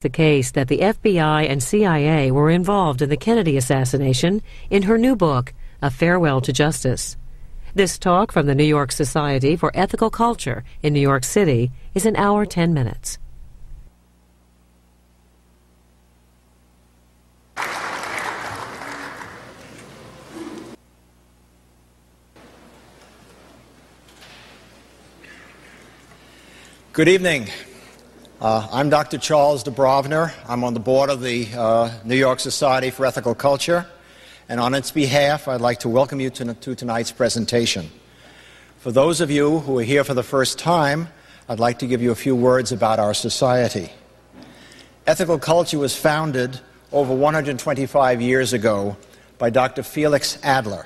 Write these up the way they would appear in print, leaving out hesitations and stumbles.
the case that the FBI and CIA were involved in the Kennedy assassination in her new book, A Farewell to Justice. This talk from the New York Society for Ethical Culture in New York City is an hour 10 minutes. Good evening. I'm Dr. Charles Dubrovner. I'm on the board of the New York Society for Ethical Culture, and on its behalf, I'd like to welcome you to tonight's presentation. For those of you who are here for the first time, I'd like to give you a few words about our society. Ethical Culture was founded over 125 years ago by Dr. Felix Adler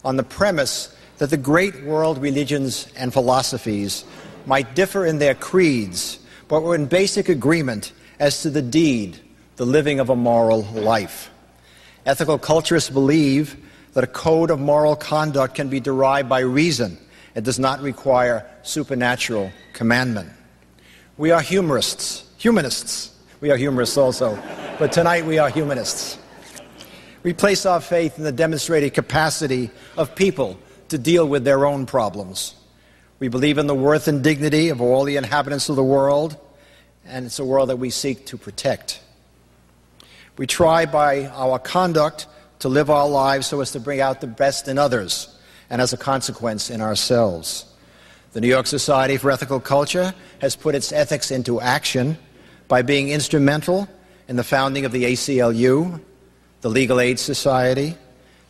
on the premise that the great world religions and philosophies might differ in their creeds, but were in basic agreement as to the deed, the living of a moral life. Ethical culturists believe that a code of moral conduct can be derived by reason. It does not require supernatural commandment. We are humanists. We are humorists also, but tonight we are humanists. We place our faith in the demonstrated capacity of people to deal with their own problems. We believe in the worth and dignity of all the inhabitants of the world, and it's a world that we seek to protect. We try by our conduct to live our lives so as to bring out the best in others, and as a consequence in ourselves. The New York Society for Ethical Culture has put its ethics into action by being instrumental in the founding of the ACLU, the Legal Aid Society,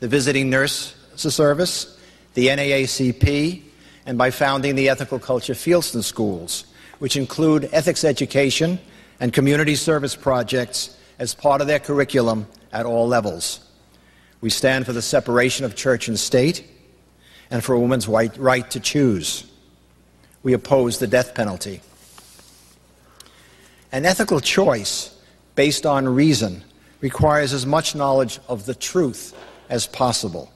the Visiting Nurse Service, the NAACP, and by founding the Ethical Culture Fieldston Schools, which include ethics education and community service projects as part of their curriculum at all levels. We stand for the separation of church and state and for a woman's right to choose. We oppose the death penalty. An ethical choice based on reason requires as much knowledge of the truth as possible.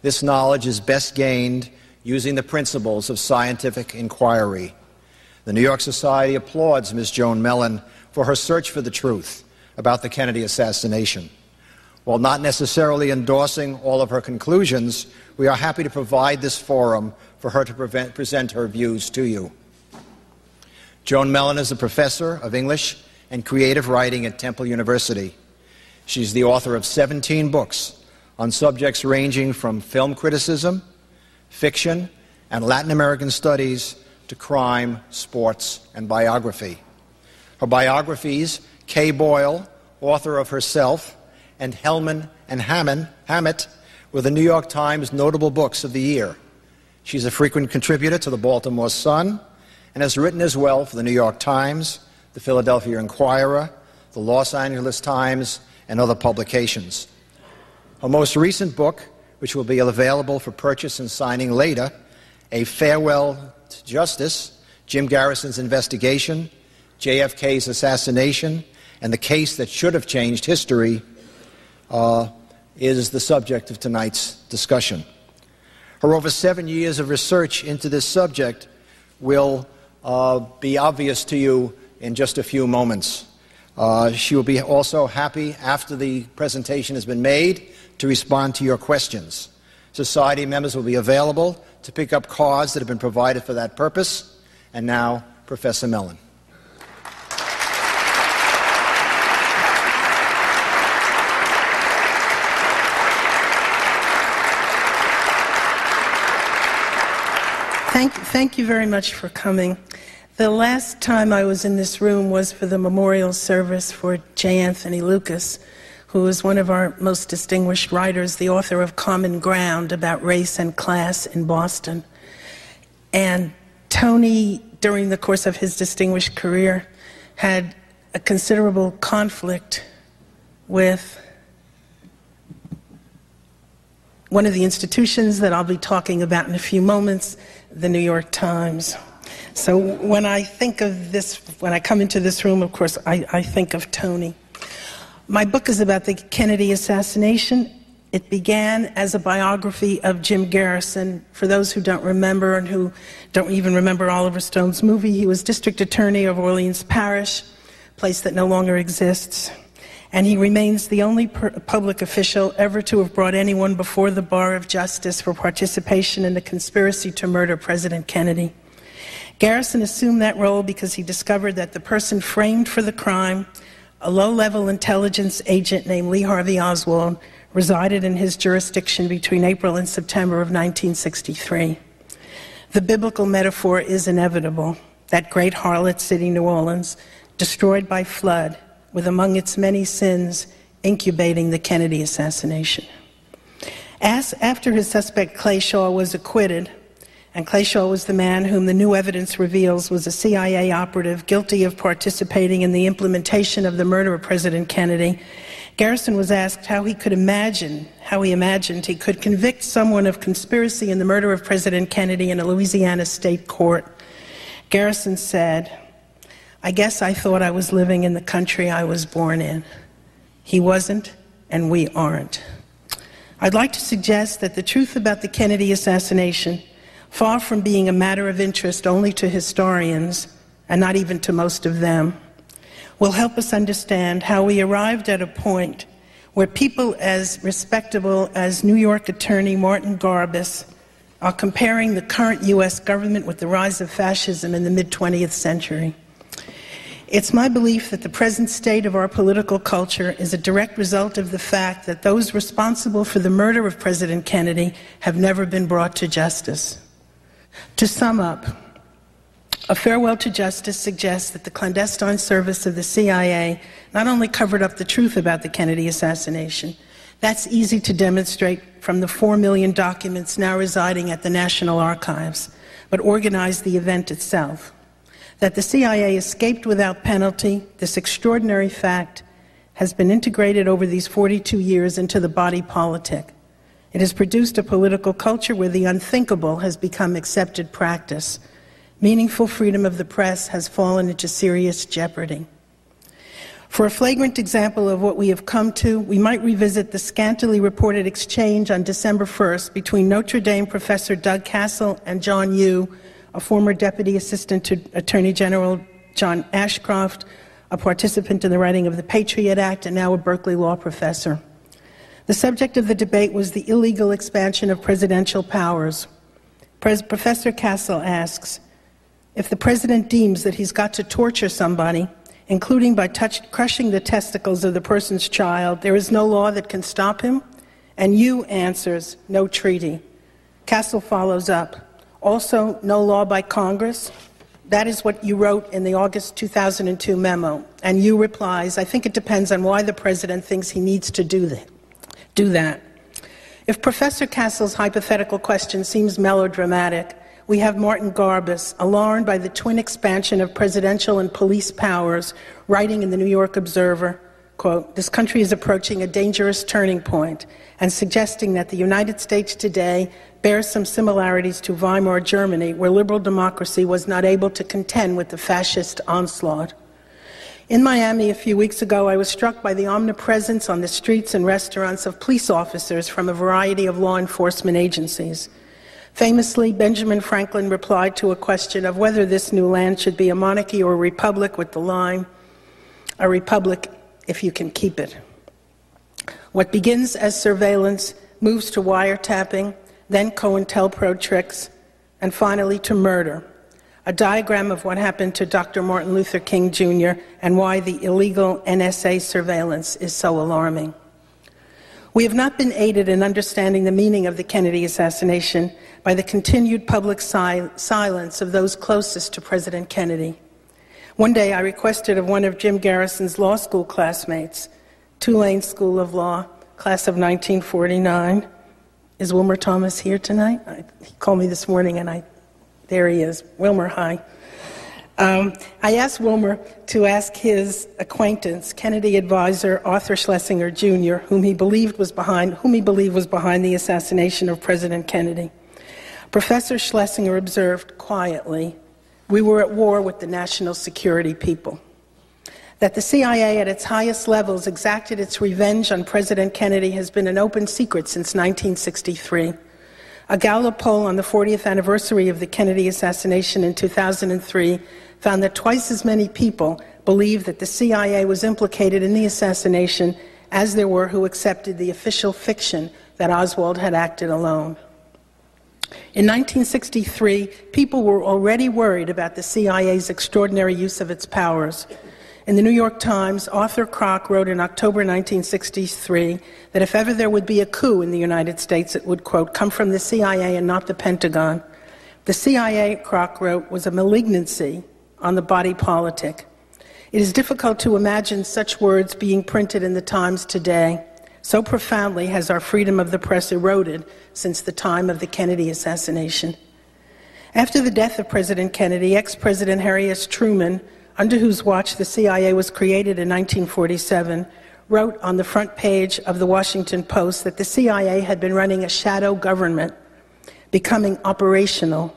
This knowledge is best gained using the principles of scientific inquiry. The New York Society applauds Ms. Joan Mellen for her search for the truth about the Kennedy assassination. While not necessarily endorsing all of her conclusions, we are happy to provide this forum for her to present her views to you. Joan Mellen is a professor of English and creative writing at Temple University. She's the author of 17 books on subjects ranging from film criticism, fiction, and Latin American studies to crime, sports, and biography. Her biographies, Kay Boyle, author of Herself, and Hellman and Hammett were the New York Times Notable Books of the Year. She's a frequent contributor to the Baltimore Sun and has written as well for the New York Times, the Philadelphia Inquirer, the Los Angeles Times, and other publications. Her most recent book, which will be available for purchase and signing later, A Farewell to Justice, Jim Garrison's Investigation, JFK's Assassination, and the Case That Should Have Changed History, is the subject of tonight's discussion. Her over 7 years of research into this subject will be obvious to you in just a few moments. She will be also happy, after the presentation has been made, to respond to your questions. Society members will be available to pick up cards that have been provided for that purpose. And now, Professor Mellen. Thank you very much for coming. The last time I was in this room was for the memorial service for J. Anthony Lucas, who is one of our most distinguished writers, the author of Common Ground about race and class in Boston. And Tony, during the course of his distinguished career, had a considerable conflict with one of the institutions that I'll be talking about in a few moments, the New York Times. So when I think of this, when I come into this room, of course, I think of Tony. My book is about the Kennedy assassination. It began as a biography of Jim Garrison. For those who don't remember and who don't even remember Oliver Stone's movie, he was district attorney of Orleans Parish, place that no longer exists. And he remains the only public official ever to have brought anyone before the bar of justice for participation in the conspiracy to murder President Kennedy. Garrison assumed that role because he discovered that the person framed for the crime, a low-level intelligence agent named Lee Harvey Oswald, resided in his jurisdiction between April and September of 1963. The biblical metaphor is inevitable. That great harlot city, New Orleans, destroyed by flood, with among its many sins incubating the Kennedy assassination. After his suspect Clay Shaw was acquitted, and Clay Shaw was the man whom the new evidence reveals was a CIA operative guilty of participating in the implementation of the murder of President Kennedy, Garrison was asked how he imagined he could convict someone of conspiracy in the murder of President Kennedy in a Louisiana state court. Garrison said, "I guess I thought I was living in the country I was born in. He wasn't, and we aren't." I'd like to suggest that the truth about the Kennedy assassination, far from being a matter of interest only to historians, and not even to most of them, will help us understand how we arrived at a point where people as respectable as New York Attorney Martin Garbus are comparing the current U.S. government with the rise of fascism in the mid-20th century. It's my belief that the present state of our political culture is a direct result of the fact that those responsible for the murder of President Kennedy have never been brought to justice. To sum up, A Farewell to Justice suggests that the clandestine service of the CIA not only covered up the truth about the Kennedy assassination, that's easy to demonstrate from the 4 million documents now residing at the National Archives, but organized the event itself. That the CIA escaped without penalty, this extraordinary fact has been integrated over these 42 years into the body politic. It has produced a political culture where the unthinkable has become accepted practice. Meaningful freedom of the press has fallen into serious jeopardy. For a flagrant example of what we have come to, we might revisit the scantily reported exchange on December 1st between Notre Dame professor Doug Castle and John Yoo, a former Deputy Assistant to Attorney General John Ashcroft, a participant in the writing of the Patriot Act, and now a Berkeley law professor. The subject of the debate was the illegal expansion of presidential powers. Professor Castle asks, if the president deems that he's got to torture somebody, including by crushing the testicles of the person's child, there is no law that can stop him? And Yoo answers, no treaty. Castle follows up, also no law by Congress? That is what you wrote in the August 2002 memo. And Yoo replies, I think it depends on why the president thinks he needs to do that. If Professor Castle's hypothetical question seems melodramatic, we have Martin Garbus, alarmed by the twin expansion of presidential and police powers, writing in the New York Observer, quote, this country is approaching a dangerous turning point, and suggesting that the United States today bears some similarities to Weimar Germany, where liberal democracy was not able to contend with the fascist onslaught. In Miami a few weeks ago, I was struck by the omnipresence on the streets and restaurants of police officers from a variety of law enforcement agencies. Famously, Benjamin Franklin replied to a question of whether this new land should be a monarchy or a republic with the line, a republic if you can keep it. What begins as surveillance moves to wiretapping, then COINTELPRO tricks, and finally to murder. A diagram of what happened to Dr. Martin Luther King Jr. and why the illegal NSA surveillance is so alarming. We have not been aided in understanding the meaning of the Kennedy assassination by the continued public silence of those closest to President Kennedy. One day I requested of one of Jim Garrison's law school classmates, Tulane School of Law, class of 1949. Is Wilmer Thomas here tonight? He called me this morning and there he is. Wilmer, hi. I asked Wilmer to ask his acquaintance, Kennedy advisor Arthur Schlesinger Jr., whom he believed was behind the assassination of President Kennedy. Professor Schlesinger observed quietly, we were at war with the national security people. That the CIA at its highest levels exacted its revenge on President Kennedy has been an open secret since 1963. A Gallup poll on the 40th anniversary of the Kennedy assassination in 2003 found that twice as many people believed that the CIA was implicated in the assassination as there were who accepted the official fiction that Oswald had acted alone. In 1963, people were already worried about the CIA's extraordinary use of its powers. In the New York Times, Arthur Kroc wrote in October 1963 that if ever there would be a coup in the United States, it would, quote, come from the CIA and not the Pentagon. The CIA, Kroc wrote, was a malignancy on the body politic. It is difficult to imagine such words being printed in the Times today. So profoundly has our freedom of the press eroded since the time of the Kennedy assassination. After the death of President Kennedy, ex-President Harry S. Truman, under whose watch the CIA was created in 1947, wrote on the front page of the Washington Post that the CIA had been running a shadow government, becoming operational.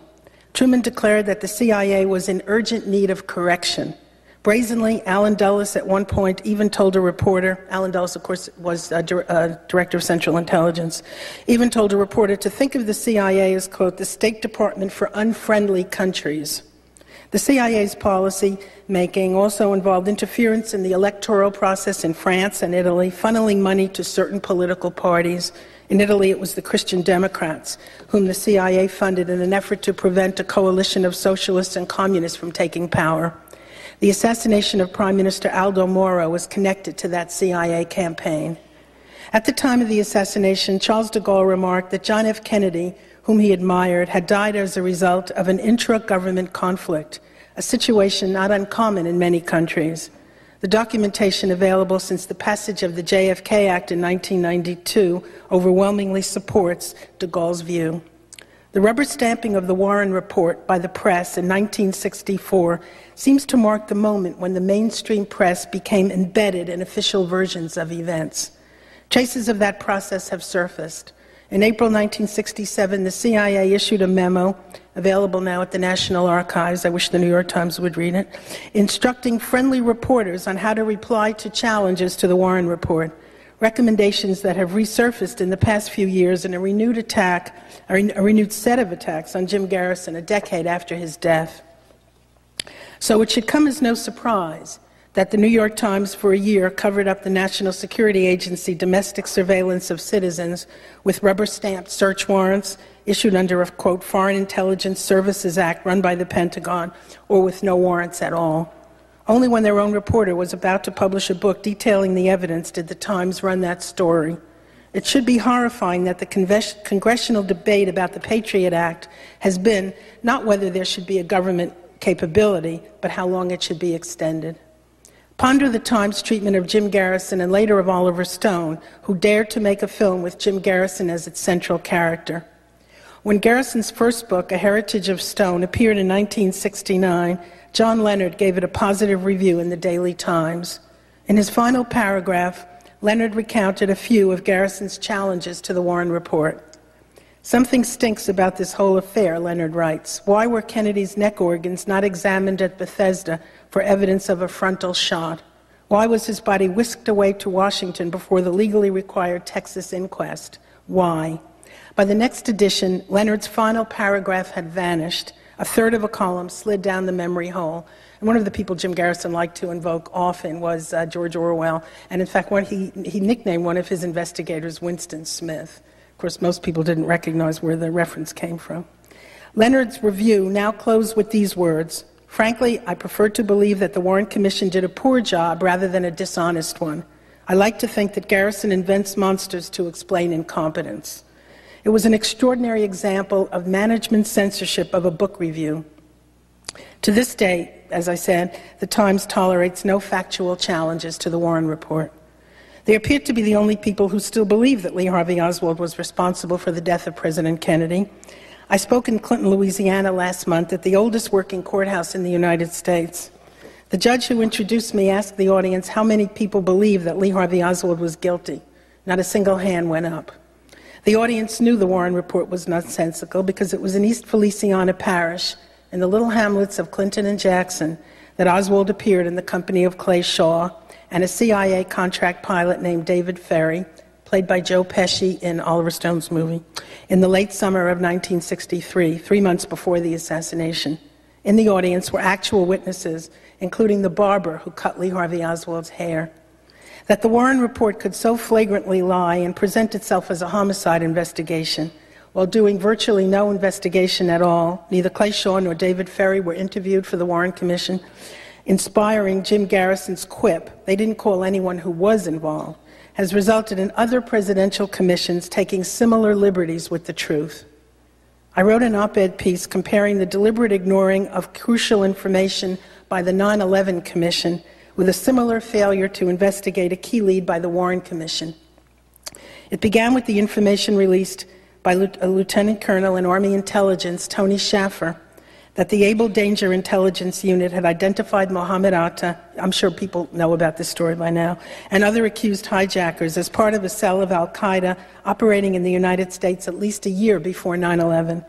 Truman declared that the CIA was in urgent need of correction. Brazenly, Allen Dulles at one point even told a reporter, Allen Dulles, of course, was director of Central Intelligence, even told a reporter to think of the CIA as, quote, the State Department for unfriendly countries. The CIA's policy making also involved interference in the electoral process in France and Italy, funneling money to certain political parties. In Italy, it was the Christian Democrats, whom the CIA funded in an effort to prevent a coalition of socialists and communists from taking power. The assassination of Prime Minister Aldo Moro was connected to that CIA campaign. At the time of the assassination, Charles de Gaulle remarked that John F. Kennedy, whom he admired, had died as a result of an intra-government conflict, a situation not uncommon in many countries. The documentation available since the passage of the JFK Act in 1992 overwhelmingly supports de Gaulle's view. The rubber stamping of the Warren Report by the press in 1964 seems to mark the moment when the mainstream press became embedded in official versions of events. Traces of that process have surfaced. In April 1967, the CIA issued a memo, available now at the National Archives, I wish the New York Times would read it, instructing friendly reporters on how to reply to challenges to the Warren Report, recommendations that have resurfaced in the past few years in a renewed set of attacks on Jim Garrison a decade after his death. So it should come as no surprise that the New York Times for a year covered up the National Security Agency domestic surveillance of citizens with rubber-stamped search warrants issued under a, quote, Foreign Intelligence Services Act run by the Pentagon, or with no warrants at all. Only when their own reporter was about to publish a book detailing the evidence did the Times run that story. It should be horrifying that the congressional debate about the Patriot Act has been not whether there should be a government capability, but how long it should be extended. Ponder the Times' treatment of Jim Garrison and later of Oliver Stone, who dared to make a film with Jim Garrison as its central character. When Garrison's first book, A Heritage of Stone, appeared in 1969, John Leonard gave it a positive review in the Daily Times. In his final paragraph, Leonard recounted a few of Garrison's challenges to the Warren Report. Something stinks about this whole affair, Leonard writes. Why were Kennedy's neck organs not examined at Bethesda for evidence of a frontal shot? Why was his body whisked away to Washington before the legally required Texas inquest? Why? By the next edition, Leonard's final paragraph had vanished. A third of a column slid down the memory hole. And one of the people Jim Garrison liked to invoke often was George Orwell. And in fact, he nicknamed one of his investigators Winston Smith. Of course, most people didn't recognize where the reference came from. Leonard's review now closed with these words. Frankly, I prefer to believe that the Warren Commission did a poor job rather than a dishonest one. I like to think that Garrison invents monsters to explain incompetence. It was an extraordinary example of management censorship of a book review. To this day, as I said, the Times tolerates no factual challenges to the Warren Report. They appear to be the only people who still believe that Lee Harvey Oswald was responsible for the death of President Kennedy. I spoke in Clinton, Louisiana last month at the oldest working courthouse in the United States. The judge who introduced me asked the audience how many people believe that Lee Harvey Oswald was guilty. Not a single hand went up. The audience knew the Warren Report was nonsensical because it was in East Feliciana Parish, in the little hamlets of Clinton and Jackson, that Oswald appeared in the company of Clay Shaw and a CIA contract pilot named David Ferry, played by Joe Pesci in Oliver Stone's movie, in the late summer of 1963, 3 months before the assassination. In the audience were actual witnesses, including the barber who cut Lee Harvey Oswald's hair. That the Warren report could so flagrantly lie and present itself as a homicide investigation, while doing virtually no investigation at all, neither Clay Shaw nor David Ferry were interviewed for the Warren Commission, inspiring Jim Garrison's quip, "They didn't call anyone who was involved," has resulted in other presidential commissions taking similar liberties with the truth. I wrote an op-ed piece comparing the deliberate ignoring of crucial information by the 9/11 Commission with a similar failure to investigate a key lead by the Warren Commission. It began with the information released by a Lieutenant Colonel in Army Intelligence, Tony Schaffer, that the Able Danger Intelligence Unit had identified Mohammed Atta, I'm sure people know about this story by now, and other accused hijackers as part of a cell of al-Qaeda operating in the United States at least a year before 9/11.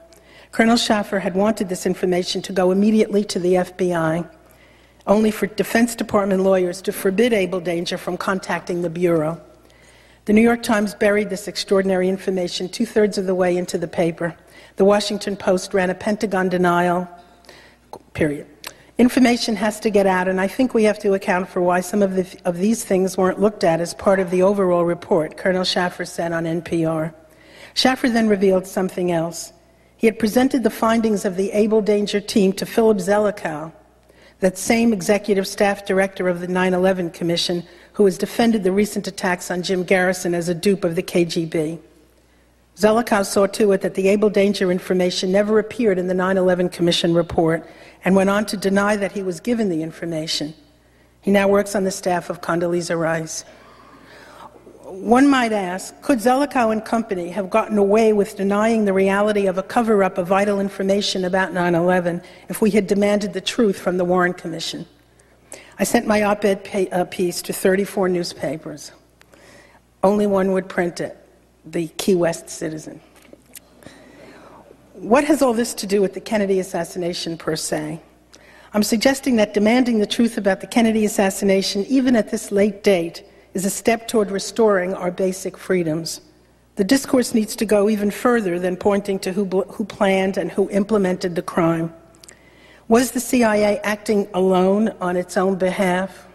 Colonel Schaffer had wanted this information to go immediately to the FBI, only for Defense Department lawyers to forbid Able Danger from contacting the Bureau. The New York Times buried this extraordinary information 2/3 of the way into the paper. The Washington Post ran a Pentagon denial, period. Information has to get out, and I think we have to account for why some of these things weren't looked at as part of the overall report, Colonel Schaffer said on NPR. Schaffer then revealed something else. He had presented the findings of the Able Danger team to Philip Zelikow, that same executive staff director of the 9/11 Commission, who has defended the recent attacks on Jim Garrison as a dupe of the KGB. Zelikow saw to it that the Able Danger information never appeared in the 9/11 Commission report and went on to deny that he was given the information. He now works on the staff of Condoleezza Rice. One might ask, could Zelikow and company have gotten away with denying the reality of a cover-up of vital information about 9/11 if we had demanded the truth from the Warren Commission? I sent my op-ed piece to 34 newspapers. Only one would print it, the Key West Citizen. What has all this to do with the Kennedy assassination per se? I'm suggesting that demanding the truth about the Kennedy assassination, even at this late date, is a step toward restoring our basic freedoms. The discourse needs to go even further than pointing to who planned and who implemented the crime. Was the CIA acting alone on its own behalf?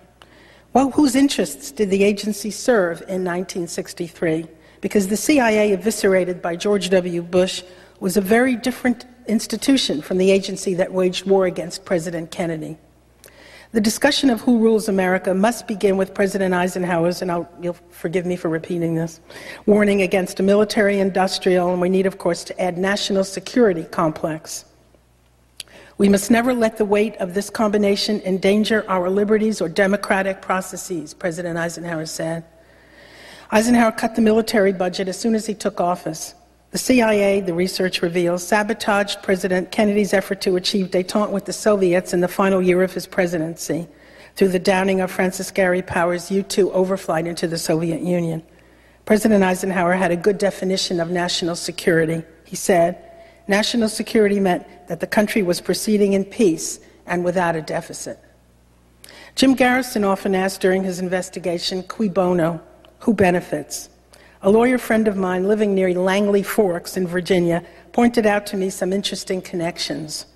Well, whose interests did the agency serve in 1963? Because the CIA, eviscerated by George W. Bush, was a very different institution from the agency that waged war against President Kennedy. The discussion of who rules America must begin with President Eisenhower's, and you'll forgive me for repeating this, warning against a military-industrial, and we need, of course, to add national security complex. We must never let the weight of this combination endanger our liberties or democratic processes, President Eisenhower said. Eisenhower cut the military budget as soon as he took office. The CIA, the research reveals, sabotaged President Kennedy's effort to achieve détente with the Soviets in the final year of his presidency through the downing of Francis Gary Powers' U-2 overflight into the Soviet Union. President Eisenhower had a good definition of national security. He said, national security meant that the country was proceeding in peace and without a deficit. Jim Garrison often asked during his investigation, cui bono, who benefits? A lawyer friend of mine living near Langley Forks in Virginia pointed out to me some interesting connections.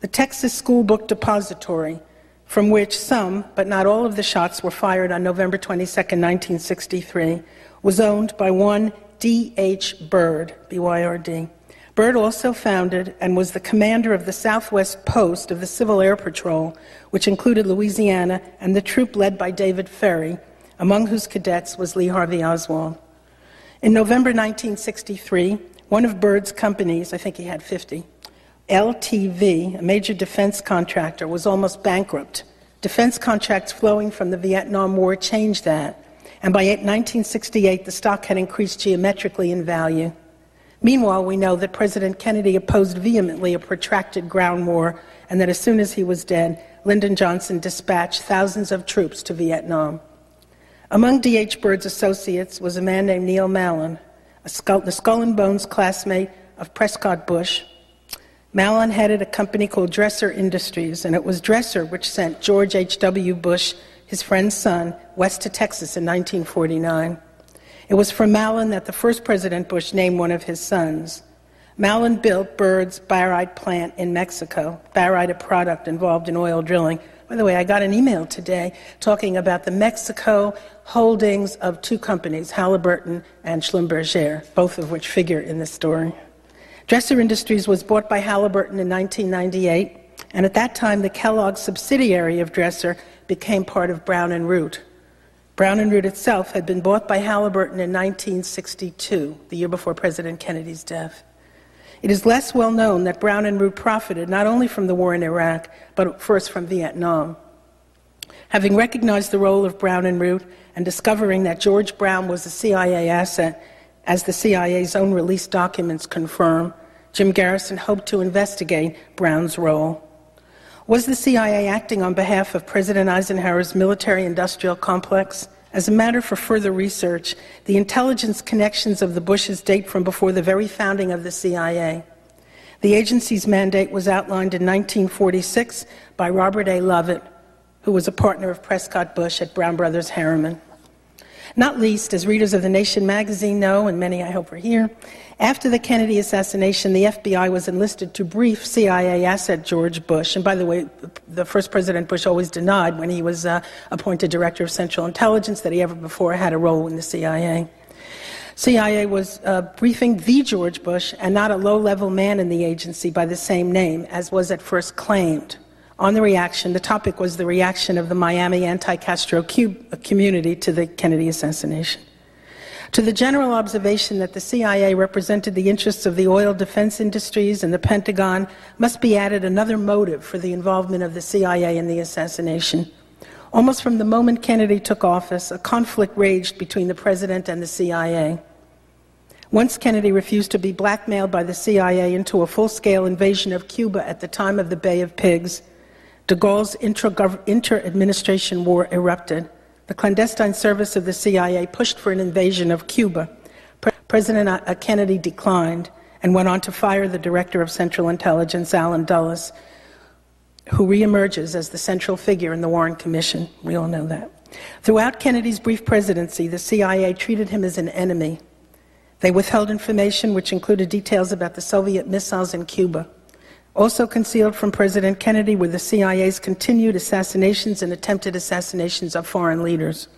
The Texas School Book Depository, from which some, but not all of the shots were fired on November 22, 1963, was owned by one D.H. Byrd, B-Y-R-D. Byrd also founded and was the commander of the Southwest Post of the Civil Air Patrol, which included Louisiana and the troop led by David Ferry, among whose cadets was Lee Harvey Oswald. In November 1963, one of Byrd's companies, I think he had 50, LTV, a major defense contractor, was almost bankrupt. Defense contracts flowing from the Vietnam War changed that, and by 1968 the stock had increased geometrically in value. Meanwhile, we know that President Kennedy opposed vehemently a protracted ground war, and that as soon as he was dead, Lyndon Johnson dispatched thousands of troops to Vietnam. Among D.H. Byrd's associates was a man named Neil Mellen, the Skull and Bones classmate of Prescott Bush. Mellen headed a company called Dresser Industries, and it was Dresser which sent George H.W. Bush, his friend's son, west to Texas in 1949. It was from Mellen that the first President Bush named one of his sons. Mellen built Bird's barite plant in Mexico, barite, a product involved in oil drilling. By the way, I got an email today talking about the Mexico holdings of two companies, Halliburton and Schlumberger, both of which figure in this story. Dresser Industries was bought by Halliburton in 1998, and at that time the Kellogg subsidiary of Dresser became part of Brown & Root. Brown & Root itself had been bought by Halliburton in 1962, the year before President Kennedy's death. It is less well known that Brown & Root profited not only from the war in Iraq, but first from Vietnam. Having recognized the role of Brown & Root and discovering that George Brown was a CIA asset, as the CIA's own released documents confirm, Jim Garrison hoped to investigate Brown's role. Was the CIA acting on behalf of President Eisenhower's military-industrial complex? As a matter for further research, the intelligence connections of the Bushes date from before the very founding of the CIA. The agency's mandate was outlined in 1946 by Robert A. Lovett, who was a partner of Prescott Bush at Brown Brothers Harriman. Not least, as readers of The Nation magazine know, and many I hope are here, after the Kennedy assassination, the FBI was enlisted to brief CIA asset George Bush. And by the way, the first President Bush always denied when he was appointed Director of Central Intelligence that he ever before had a role in the CIA. CIA was briefing the George Bush and not a low-level man in the agency by the same name, as was at first claimed. On the reaction, the topic was the reaction of the Miami anti-Castro community to the Kennedy assassination. To the general observation that the CIA represented the interests of the oil defense industries and the Pentagon must be added another motive for the involvement of the CIA in the assassination. Almost from the moment Kennedy took office, a conflict raged between the president and the CIA. Once Kennedy refused to be blackmailed by the CIA into a full-scale invasion of Cuba at the time of the Bay of Pigs, de Gaulle's inter-administration war erupted. The clandestine service of the CIA pushed for an invasion of Cuba. President Kennedy declined and went on to fire the Director of Central Intelligence, Allen Dulles, who reemerges as the central figure in the Warren Commission. We all know that. Throughout Kennedy's brief presidency, the CIA treated him as an enemy. They withheld information which included details about the Soviet missiles in Cuba. Also concealed from President Kennedy were the CIA's continued assassinations and attempted assassinations of foreign leaders.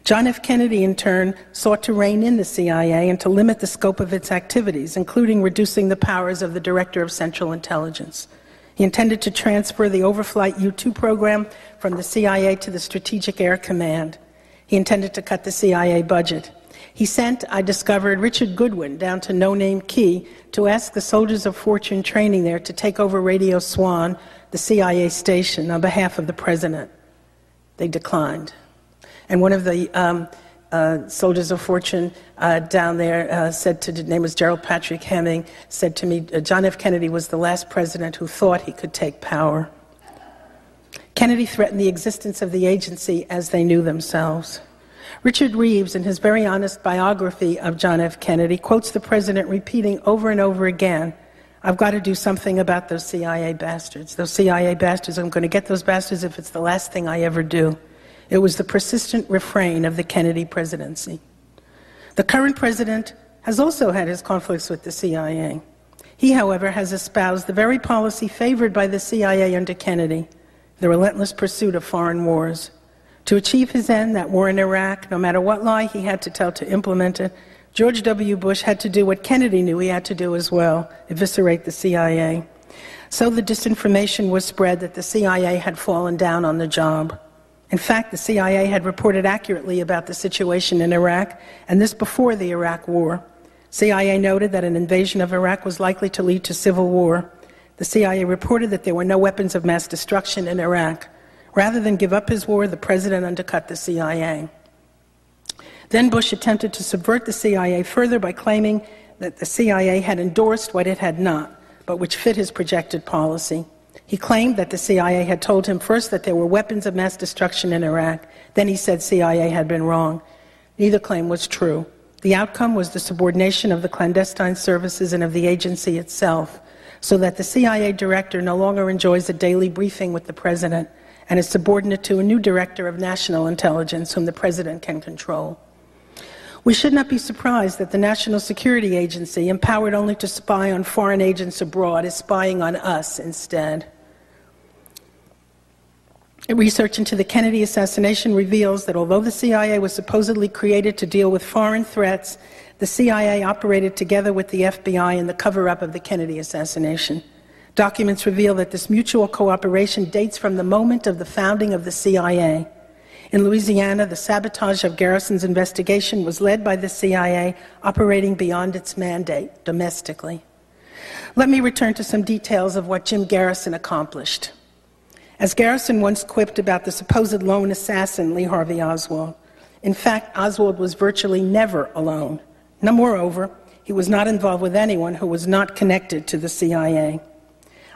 John F. Kennedy, in turn, sought to rein in the CIA and to limit the scope of its activities, including reducing the powers of the Director of Central Intelligence. He intended to transfer the Overflight U-2 program from the CIA to the Strategic Air Command. He intended to cut the CIA budget. He sent, I discovered, Richard Goodwin down to No Name Key to ask the soldiers of fortune training there to take over Radio Swan, the CIA station, on behalf of the president. They declined. And one of the soldiers of fortune down there said to, his name was Gerald Patrick Hemming, said to me, John F. Kennedy was the last president who thought he could take power. Kennedy threatened the existence of the agency as they knew themselves. Richard Reeves, in his very honest biography of John F. Kennedy, quotes the president repeating over and over again, I've got to do something about those CIA bastards. Those CIA bastards, I'm going to get those bastards if it's the last thing I ever do. It was the persistent refrain of the Kennedy presidency. The current president has also had his conflicts with the CIA. He, however, has espoused the very policy favored by the CIA under Kennedy, the relentless pursuit of foreign wars. To achieve his end, that war in Iraq, no matter what lie he had to tell to implement it, George W. Bush had to do what Kennedy knew he had to do as well, eviscerate the CIA. So the disinformation was spread that the CIA had fallen down on the job. In fact, the CIA had reported accurately about the situation in Iraq, and this before the Iraq War. CIA noted that an invasion of Iraq was likely to lead to civil war. The CIA reported that there were no weapons of mass destruction in Iraq. Rather than give up his war, the president undercut the CIA. Then Bush attempted to subvert the CIA further by claiming that the CIA had endorsed what it had not, but which fit his projected policy. He claimed that the CIA had told him first that there were weapons of mass destruction in Iraq. Then he said CIA had been wrong. Neither claim was true. The outcome was the subordination of the clandestine services and of the agency itself, so that the CIA director no longer enjoys a daily briefing with the president and is subordinate to a new director of national intelligence whom the president can control. We should not be surprised that the National Security Agency, empowered only to spy on foreign agents abroad, is spying on us instead. Research into the Kennedy assassination reveals that although the CIA was supposedly created to deal with foreign threats, the CIA operated together with the FBI in the cover-up of the Kennedy assassination. Documents reveal that this mutual cooperation dates from the moment of the founding of the CIA. In Louisiana, the sabotage of Garrison's investigation was led by the CIA, operating beyond its mandate domestically. Let me return to some details of what Jim Garrison accomplished. As Garrison once quipped about the supposed lone assassin, Lee Harvey Oswald, in fact, Oswald was virtually never alone. Moreover, he was not involved with anyone who was not connected to the CIA.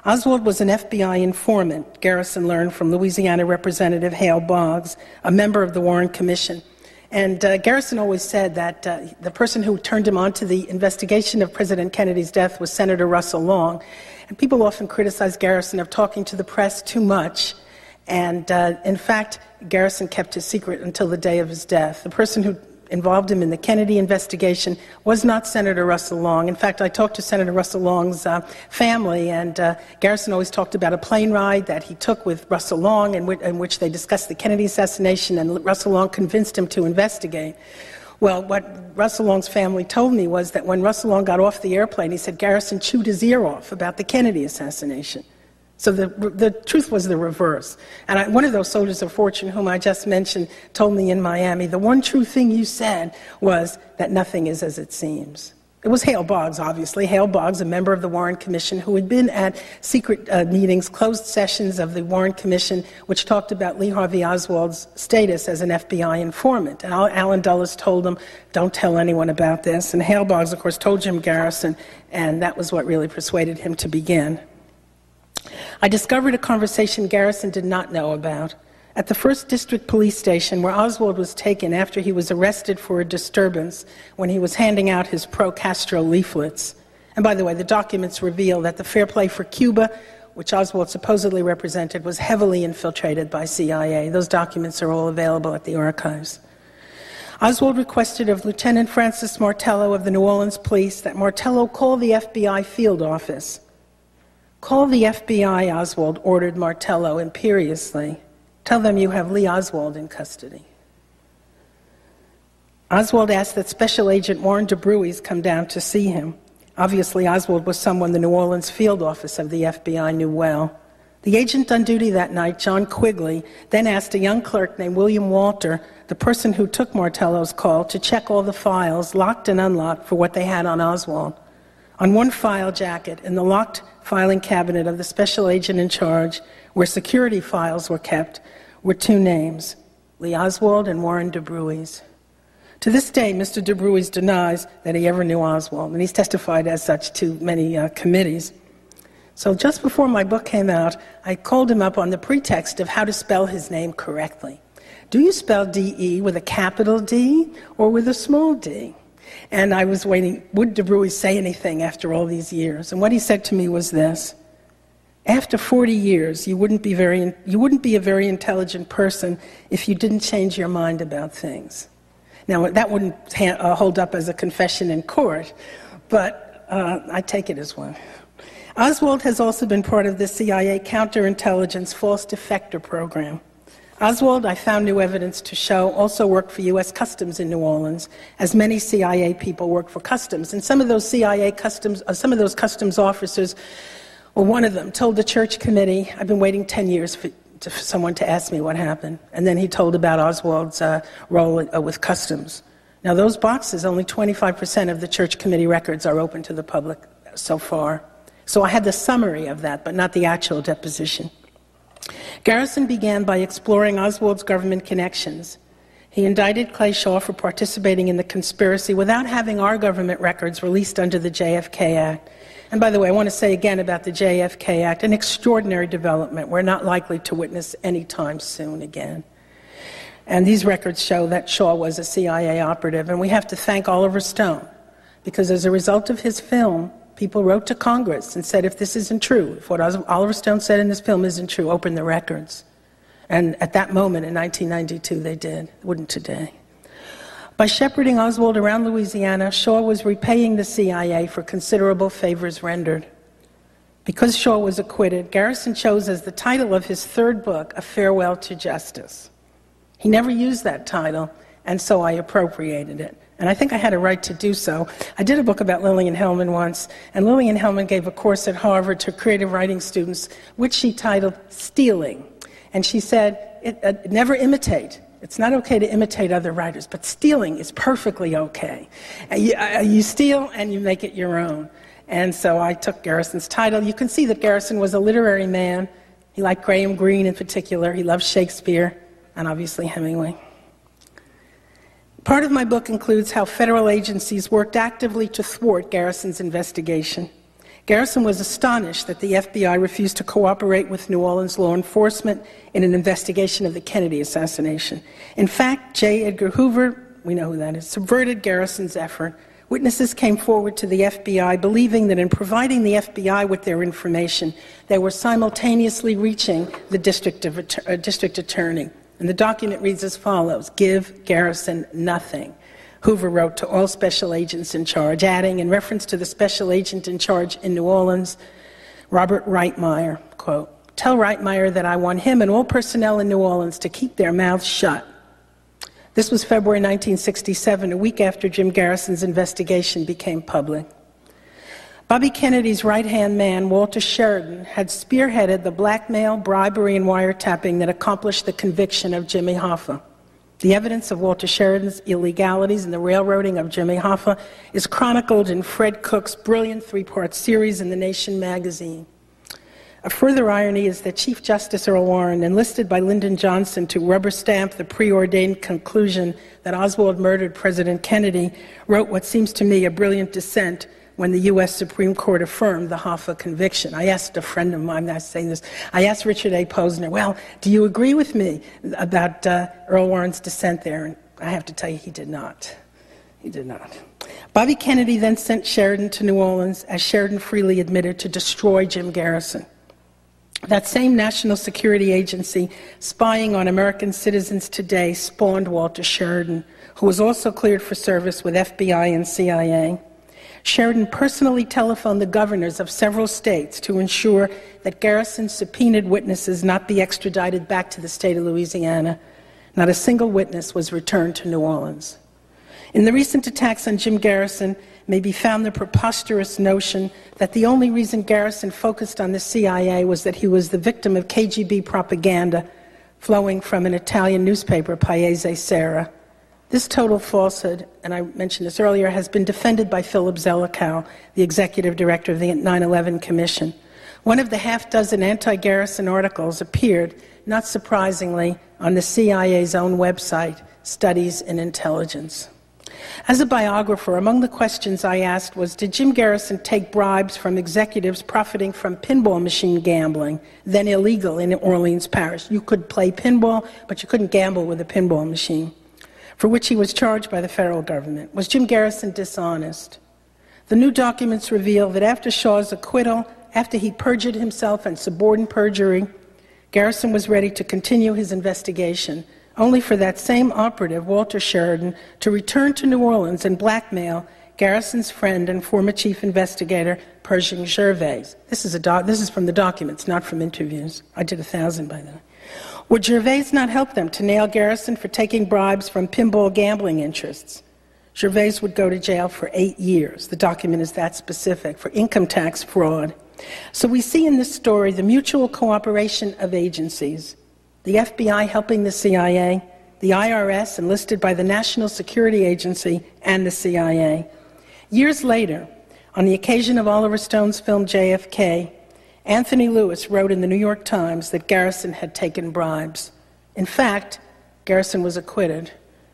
Oswald was an FBI informant, Garrison learned from Louisiana Representative Hale Boggs, a member of the Warren Commission. And Garrison always said that the person who turned him on to the investigation of President Kennedy's death was Senator Russell Long. And people often criticize Garrison of talking to the press too much. And in fact, Garrison kept his secret until the day of his death. The person who involved him in the Kennedy investigation was not Senator Russell Long. In fact, I talked to Senator Russell Long's family, and Garrison always talked about a plane ride that he took with Russell Long in which they discussed the Kennedy assassination, and Russell Long convinced him to investigate. Well, what Russell Long's family told me was that when Russell Long got off the airplane, he said Garrison chewed his ear off about the Kennedy assassination. So the truth was the reverse. And one of those soldiers of fortune whom I just mentioned told me in Miami, the one true thing you said was that nothing is as it seems. It was Hale Boggs, obviously. Hale Boggs, a member of the Warren Commission, who had been at secret meetings, closed sessions of the Warren Commission, which talked about Lee Harvey Oswald's status as an FBI informant. And Allen Dulles told him, don't tell anyone about this. And Hale Boggs, of course, told Jim Garrison, and that was what really persuaded him to begin. I discovered a conversation Garrison did not know about. At the 1st District Police Station, where Oswald was taken after he was arrested for a disturbance when he was handing out his pro-Castro leaflets. And by the way, the documents reveal that the Fair Play for Cuba, which Oswald supposedly represented, was heavily infiltrated by CIA. Those documents are all available at the archives. Oswald requested of Lieutenant Francis Martello of the New Orleans Police that Martello call the FBI field office. Call the FBI, Oswald ordered Martello imperiously. Tell them you have Lee Oswald in custody. Oswald asked that Special Agent Warren DeBruys come down to see him. Obviously, Oswald was someone the New Orleans field office of the FBI knew well. The agent on duty that night, John Quigley, then asked a young clerk named William Walter, the person who took Martello's call, to check all the files, locked and unlocked, for what they had on Oswald. On one file jacket in the locked filing cabinet of the special agent in charge, where security files were kept, were two names, Lee Oswald and Warren DeBruys. To this day, Mr. DeBruys denies that he ever knew Oswald, and he's testified as such to many committees. So just before my book came out, I called him up on the pretext of how to spell his name correctly. Do you spell D-E with a capital D or with a small d? And I was waiting, would DeBruys say anything after all these years? And what he said to me was this: after 40 years, you wouldn't be a very intelligent person if you didn't change your mind about things. Now, that wouldn't hold up as a confession in court, but I take it as one. Oswald has also been part of the CIA counterintelligence false defector program. Oswald, I found new evidence to show, also worked for U.S. Customs in New Orleans, as many CIA people work for Customs. And some of those Customs officers, well, one of them told the church committee, I've been waiting 10 years for someone to ask me what happened. And then he told about Oswald's role with Customs. Now, those boxes, only 25% of the church committee records are open to the public so far. So I had the summary of that, but not the actual deposition. Garrison began by exploring Oswald's government connections. He indicted Clay Shaw for participating in the conspiracy without having our government records released under the JFK Act. And by the way, I want to say again about the JFK Act, an extraordinary development we're not likely to witness anytime soon again. And these records show that Shaw was a CIA operative, and we have to thank Oliver Stone, because as a result of his film, people wrote to Congress and said, if this isn't true, if what Oliver Stone said in this film isn't true, open the records. And at that moment in 1992, they did. Wouldn't today. By shepherding Oswald around Louisiana, Shaw was repaying the CIA for considerable favors rendered. Because Shaw was acquitted, Garrison chose as the title of his third book, A Farewell to Justice. He never used that title, and so I appropriated it. And I think I had a right to do so. I did a book about Lillian Hellman once, and Lillian Hellman gave a course at Harvard to creative writing students, which she titled Stealing. And she said, never imitate. It's not okay to imitate other writers, but stealing is perfectly okay. You steal and you make it your own. And so I took Garrison's title. You can see that Garrison was a literary man. He liked Graham Greene in particular. He loved Shakespeare and obviously Hemingway. Part of my book includes how federal agencies worked actively to thwart Garrison's investigation. Garrison was astonished that the FBI refused to cooperate with New Orleans law enforcement in an investigation of the Kennedy assassination. In fact, J. Edgar Hoover, we know who that is, subverted Garrison's effort. Witnesses came forward to the FBI believing that in providing the FBI with their information, they were simultaneously reaching the district attorney. And the document reads as follows: give Garrison nothing. Hoover wrote to all special agents in charge, adding, in reference to the special agent in charge in New Orleans, Robert Reitmeyer, quote, tell Reitmeyer that I want him and all personnel in New Orleans to keep their mouths shut. This was February 1967, a week after Jim Garrison's investigation became public. Bobby Kennedy's right-hand man, Walter Sheridan, had spearheaded the blackmail, bribery, and wiretapping that accomplished the conviction of Jimmy Hoffa. The evidence of Walter Sheridan's illegalities in the railroading of Jimmy Hoffa is chronicled in Fred Cook's brilliant three-part series in The Nation magazine. A further irony is that Chief Justice Earl Warren, enlisted by Lyndon Johnson to rubber stamp the preordained conclusion that Oswald murdered President Kennedy, wrote what seems to me a brilliant dissent when the U.S. Supreme Court affirmed the Hoffa conviction. I asked a friend of mine, I say this, I asked Richard A. Posner, well, do you agree with me about Earl Warren's dissent there? And I have to tell you, he did not. He did not. Bobby Kennedy then sent Sheridan to New Orleans, as Sheridan freely admitted, to destroy Jim Garrison. That same national security agency spying on American citizens today spawned Walter Sheridan, who was also cleared for service with FBI and CIA. Sheridan personally telephoned the governors of several states to ensure that Garrison's subpoenaed witnesses not be extradited back to the state of Louisiana. Not a single witness was returned to New Orleans. In the recent attacks on Jim Garrison may be found the preposterous notion that the only reason Garrison focused on the CIA was that he was the victim of KGB propaganda flowing from an Italian newspaper, Paese Sera. This total falsehood, and I mentioned this earlier, has been defended by Philip Zelikow, the executive director of the 9/11 Commission. One of the half-dozen anti-Garrison articles appeared, not surprisingly, on the CIA's own website, Studies in Intelligence. As a biographer, among the questions I asked was, did Jim Garrison take bribes from executives profiting from pinball machine gambling, then illegal in Orleans Parish? You could play pinball, but you couldn't gamble with a pinball machine, for which he was charged by the federal government. Was Jim Garrison dishonest? The new documents reveal that after Shaw's acquittal, after he perjured himself and suborned perjury, Garrison was ready to continue his investigation, only for that same operative, Walter Sheridan, to return to New Orleans and blackmail Garrison's friend and former chief investigator, Pershing Gervais. This is from the documents, not from interviews. I did 1,000 by then. Would Gervais not help them to nail Garrison for taking bribes from pinball gambling interests? Gervais would go to jail for 8 years. The document is that specific, for income tax fraud. So we see in this story the mutual cooperation of agencies, the FBI helping the CIA, the IRS enlisted by the National Security Agency, and the CIA. Years later, on the occasion of Oliver Stone's film JFK, Anthony Lewis wrote in the New York Times that Garrison had taken bribes. In fact, Garrison was acquitted.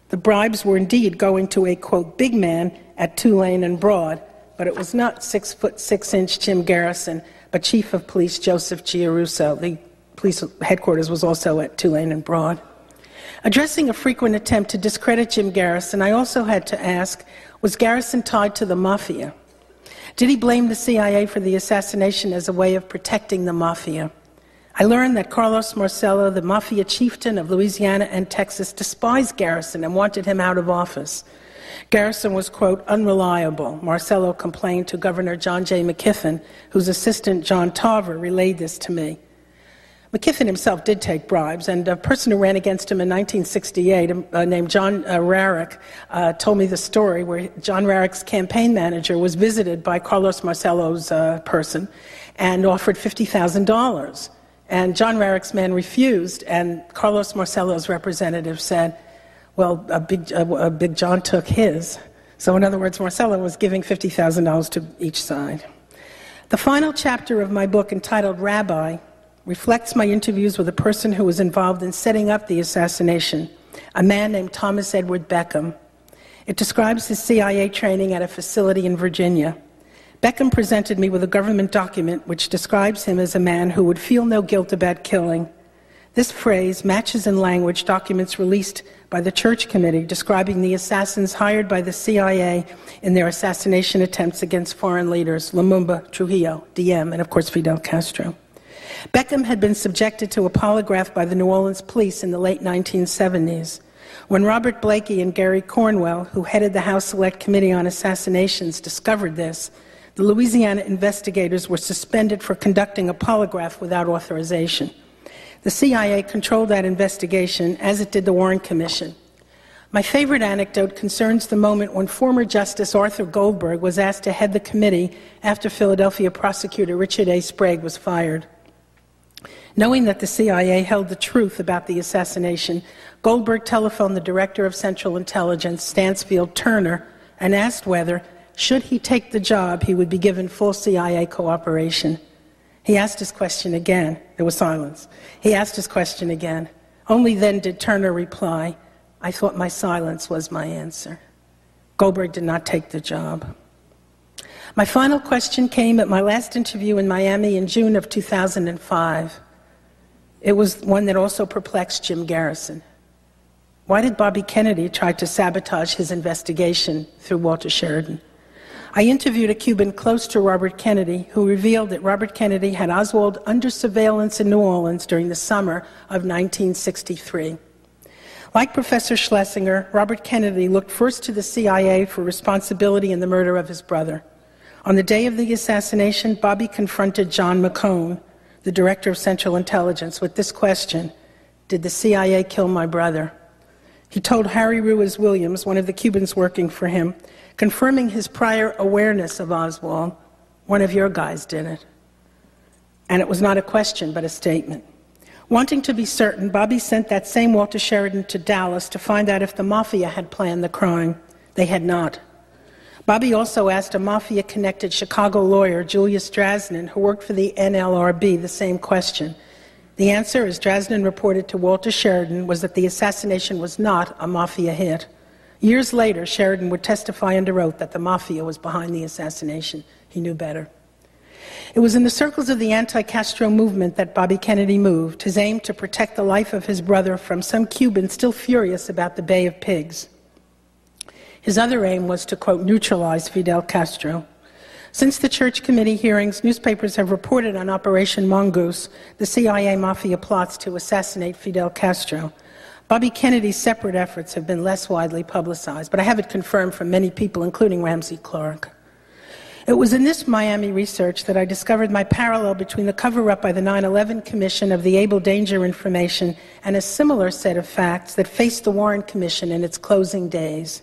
The bribes were indeed going to a, quote, big man at Tulane and Broad, but it was not 6'6" Jim Garrison, but Chief of Police Joseph Giarrusso. The police headquarters was also at Tulane and Broad. Addressing a frequent attempt to discredit Jim Garrison, I also had to ask, was Garrison tied to the mafia? Did he blame the CIA for the assassination as a way of protecting the mafia? I learned that Carlos Marcello, the mafia chieftain of Louisiana and Texas, despised Garrison and wanted him out of office. Garrison was, quote, unreliable. Marcello complained to Governor John J. McKiffin, whose assistant John Tarver relayed this to me. McKiffin himself did take bribes, and a person who ran against him in 1968, named John Rarick, told me the story where John Rarick's campaign manager was visited by Carlos Marcello's person and offered $50,000. And John Rarick's man refused, and Carlos Marcello's representative said, well, a Big John took his. So in other words, Marcello was giving $50,000 to each side. The final chapter of my book, entitled Rabbi, reflects my interviews with a person who was involved in setting up the assassination, a man named Thomas Edward Beckham. It describes his CIA training at a facility in Virginia. Beckham presented me with a government document which describes him as a man who would feel no guilt about killing. This phrase matches in language documents released by the Church Committee describing the assassins hired by the CIA in their assassination attempts against foreign leaders, Lumumba, Trujillo, Diem, and of course Fidel Castro. Beckham had been subjected to a polygraph by the New Orleans police in the late 1970s. When Robert Blakey and Gary Cornwell, who headed the House Select Committee on Assassinations, discovered this, the Louisiana investigators were suspended for conducting a polygraph without authorization. The CIA controlled that investigation, as it did the Warren Commission. My favorite anecdote concerns the moment when former Justice Arthur Goldberg was asked to head the committee after Philadelphia prosecutor Richard A. Sprague was fired. Knowing that the CIA held the truth about the assassination, Goldberg telephoned the Director of Central Intelligence, Stansfield Turner, and asked whether, should he take the job, he would be given full CIA cooperation. He asked his question again. There was silence. He asked his question again. Only then did Turner reply, I thought my silence was my answer. Goldberg did not take the job. My final question came at my last interview in Miami in June of 2005. It was one that also perplexed Jim Garrison. Why did Bobby Kennedy try to sabotage his investigation through Walter Sheridan? I interviewed a Cuban close to Robert Kennedy who revealed that Robert Kennedy had Oswald under surveillance in New Orleans during the summer of 1963. Like Professor Schlesinger, Robert Kennedy looked first to the CIA for responsibility in the murder of his brother. On the day of the assassination, Bobby confronted John McCone, the Director of Central Intelligence, with this question, did the CIA kill my brother? He told Harry Ruiz Williams, one of the Cubans working for him, confirming his prior awareness of Oswald, one of your guys did it. And it was not a question, but a statement. Wanting to be certain, Bobby sent that same Walter Sheridan to Dallas to find out if the Mafia had planned the crime. They had not. Bobby also asked a Mafia-connected Chicago lawyer, Julius Drasnin, who worked for the NLRB, the same question. The answer, as Drasnin reported to Walter Sheridan, was that the assassination was not a Mafia hit. Years later, Sheridan would testify under oath that the Mafia was behind the assassination. He knew better. It was in the circles of the anti-Castro movement that Bobby Kennedy moved, his aim to protect the life of his brother from some Cubans still furious about the Bay of Pigs. His other aim was to, quote, neutralize Fidel Castro. Since the Church Committee hearings, newspapers have reported on Operation Mongoose, the CIA Mafia plots to assassinate Fidel Castro. Bobby Kennedy's separate efforts have been less widely publicized, but I have it confirmed from many people, including Ramsey Clark. It was in this Miami research that I discovered my parallel between the cover-up by the 9/11 Commission of the Able Danger information and a similar set of facts that faced the Warren Commission in its closing days.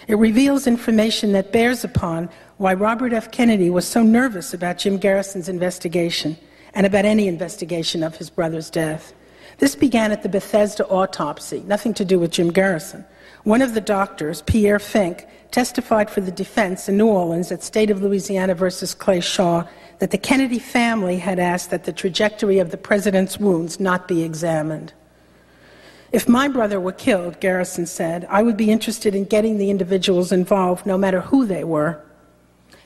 It reveals information that bears upon why Robert F. Kennedy was so nervous about Jim Garrison's investigation and about any investigation of his brother's death. This began at the Bethesda autopsy, nothing to do with Jim Garrison. One of the doctors, Pierre Fink, testified for the defense in New Orleans at State of Louisiana versus Clay Shaw that the Kennedy family had asked that the trajectory of the president's wounds not be examined. If my brother were killed, Garrison said, I would be interested in getting the individuals involved, no matter who they were.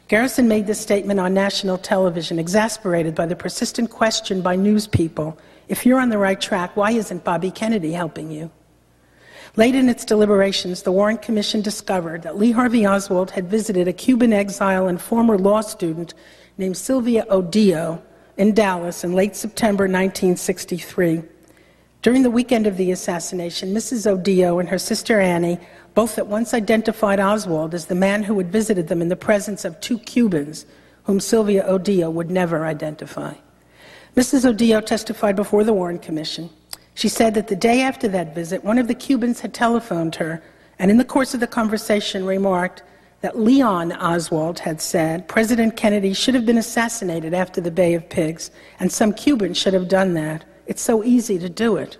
Garrison made this statement on national television, exasperated by the persistent question by news people, if you're on the right track, why isn't Bobby Kennedy helping you? Late in its deliberations, the Warren Commission discovered that Lee Harvey Oswald had visited a Cuban exile and former law student named Sylvia Odillo in Dallas in late September 1963. During the weekend of the assassination, Mrs. Odeo and her sister Annie both at once identified Oswald as the man who had visited them in the presence of two Cubans, whom Sylvia Odeo would never identify. Mrs. Odeo testified before the Warren Commission. She said that the day after that visit, one of the Cubans had telephoned her, and in the course of the conversation remarked that Leon Oswald had said President Kennedy should have been assassinated after the Bay of Pigs, and some Cubans should have done that. It's so easy to do it,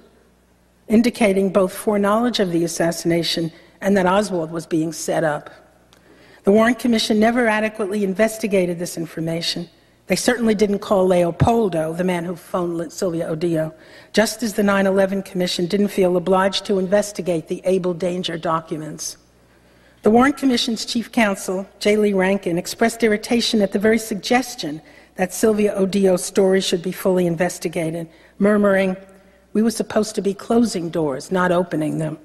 indicating both foreknowledge of the assassination and that Oswald was being set up. The Warren Commission never adequately investigated this information. They certainly didn't call Leopoldo, the man who phoned Sylvia Odeo, just as the 9/11 Commission didn't feel obliged to investigate the Able Danger documents. The Warren Commission's chief counsel, J. Lee Rankin, expressed irritation at the very suggestion that Sylvia Odeo's story should be fully investigated, murmuring, "We were supposed to be closing doors, not opening them."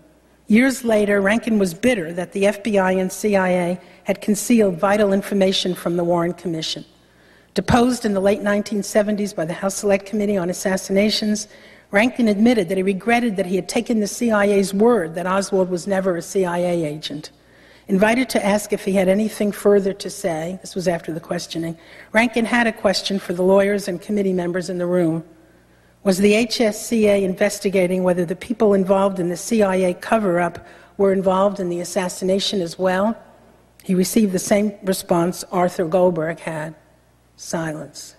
Years later, Rankin was bitter that the FBI and CIA had concealed vital information from the Warren Commission. Deposed in the late 1970s by the House Select Committee on Assassinations, Rankin admitted that he regretted that he had taken the CIA's word that Oswald was never a CIA agent. Invited to ask if he had anything further to say, this was after the questioning, Rankin had a question for the lawyers and committee members in the room. Was the HSCA investigating whether the people involved in the CIA cover-up were involved in the assassination as well? He received the same response Arthur Goldberg had: silence.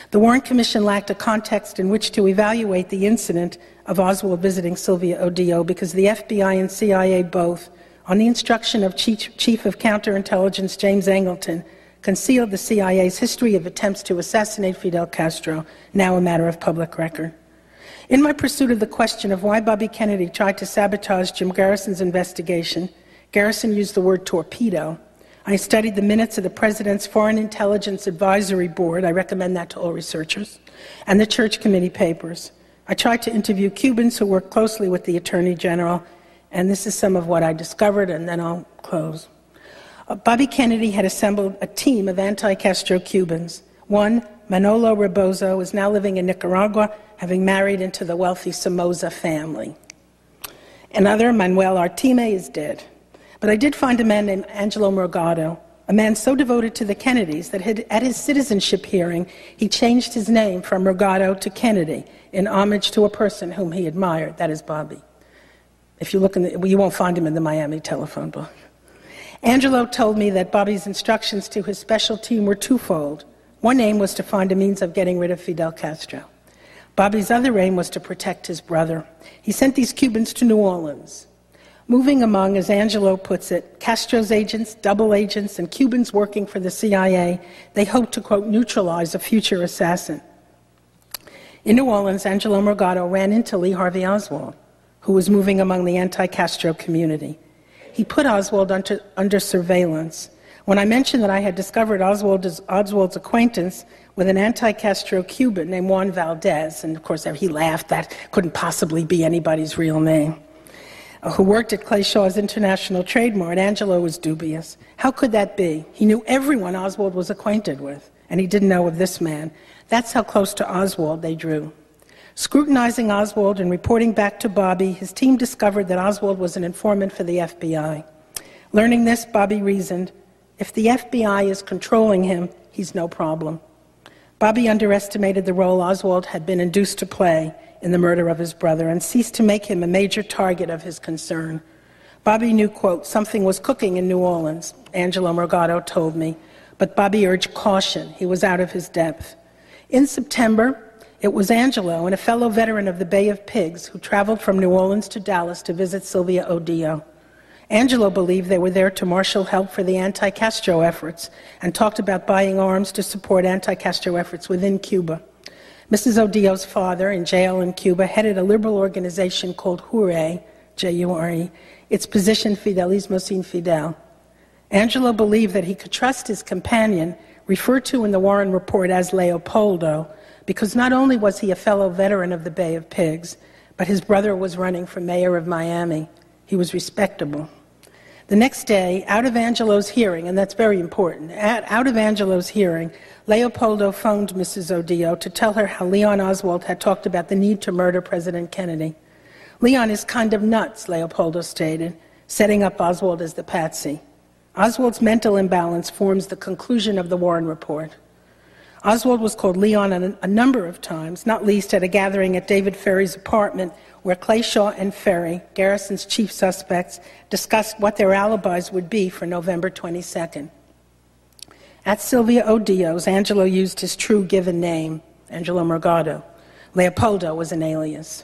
The Warren Commission lacked a context in which to evaluate the incident of Oswald visiting Sylvia Odeo because the FBI and CIA both, on the instruction of Chief of Counterintelligence James Angleton, concealed the CIA's history of attempts to assassinate Fidel Castro, now a matter of public record. In my pursuit of the question of why Bobby Kennedy tried to sabotage Jim Garrison's investigation, Garrison used the word torpedo. I studied the minutes of the President's Foreign Intelligence Advisory Board, I recommend that to all researchers, and the Church Committee papers. I tried to interview Cubans who worked closely with the Attorney General, and this is some of what I discovered, and then I'll close. Bobby Kennedy had assembled a team of anti-Castro Cubans. One, Manolo Rebozo, is now living in Nicaragua, having married into the wealthy Somoza family. Another, Manuel Artime, is dead. But I did find a man named Angelo Morgado, a man so devoted to the Kennedys that at his citizenship hearing, he changed his name from Morgado to Kennedy in homage to a person whom he admired, that is Bobby. If you look you won't find him in the Miami telephone book. Angelo told me that Bobby's instructions to his special team were twofold. One aim was to find a means of getting rid of Fidel Castro. Bobby's other aim was to protect his brother. He sent these Cubans to New Orleans, moving among, as Angelo puts it, Castro's agents, double agents, and Cubans working for the CIA. They hoped to, quote, neutralize a future assassin. In New Orleans, Angelo Morgado ran into Lee Harvey Oswald, who was moving among the anti-Castro community. He put Oswald under surveillance. When I mentioned that I had discovered Oswald's acquaintance with an anti-Castro Cuban named Juan Valdez, and of course he laughed, that couldn't possibly be anybody's real name, who worked at Clay Shaw's International Trade Mart, Angelo was dubious. How could that be? He knew everyone Oswald was acquainted with, and he didn't know of this man. That's how close to Oswald they drew. Scrutinizing Oswald and reporting back to Bobby, his team discovered that Oswald was an informant for the FBI. Learning this, Bobby reasoned, if the FBI is controlling him, he's no problem. Bobby underestimated the role Oswald had been induced to play in the murder of his brother and ceased to make him a major target of his concern. Bobby knew, quote, something was cooking in New Orleans, Angelo Morgado told me, but Bobby urged caution. He was out of his depth. In September, it was Angelo and a fellow veteran of the Bay of Pigs who traveled from New Orleans to Dallas to visit Sylvia Odeo. Angelo believed they were there to marshal help for the anti-Castro efforts and talked about buying arms to support anti-Castro efforts within Cuba. Mrs. Odeo's father, in jail in Cuba, headed a liberal organization called JURE, J-U-R-E, its position Fidelismo sin Fidel. Angelo believed that he could trust his companion, referred to in the Warren Report as Leopoldo, because not only was he a fellow veteran of the Bay of Pigs, but his brother was running for mayor of Miami. He was respectable. The next day, out of Angelo's hearing, and that's very important, out of Angelo's hearing, Leopoldo phoned Mrs. Odillo to tell her how Leon Oswald had talked about the need to murder President Kennedy. Leon is kind of nuts, Leopoldo stated, setting up Oswald as the patsy. Oswald's mental imbalance forms the conclusion of the Warren Report. Oswald was called Leon a number of times, not least at a gathering at David Ferry's apartment where Clayshaw and Ferry, Garrison's chief suspects, discussed what their alibis would be for November 22nd. At Sylvia Odillo's, Angelo used his true given name, Angelo Morgado. Leopoldo was an alias.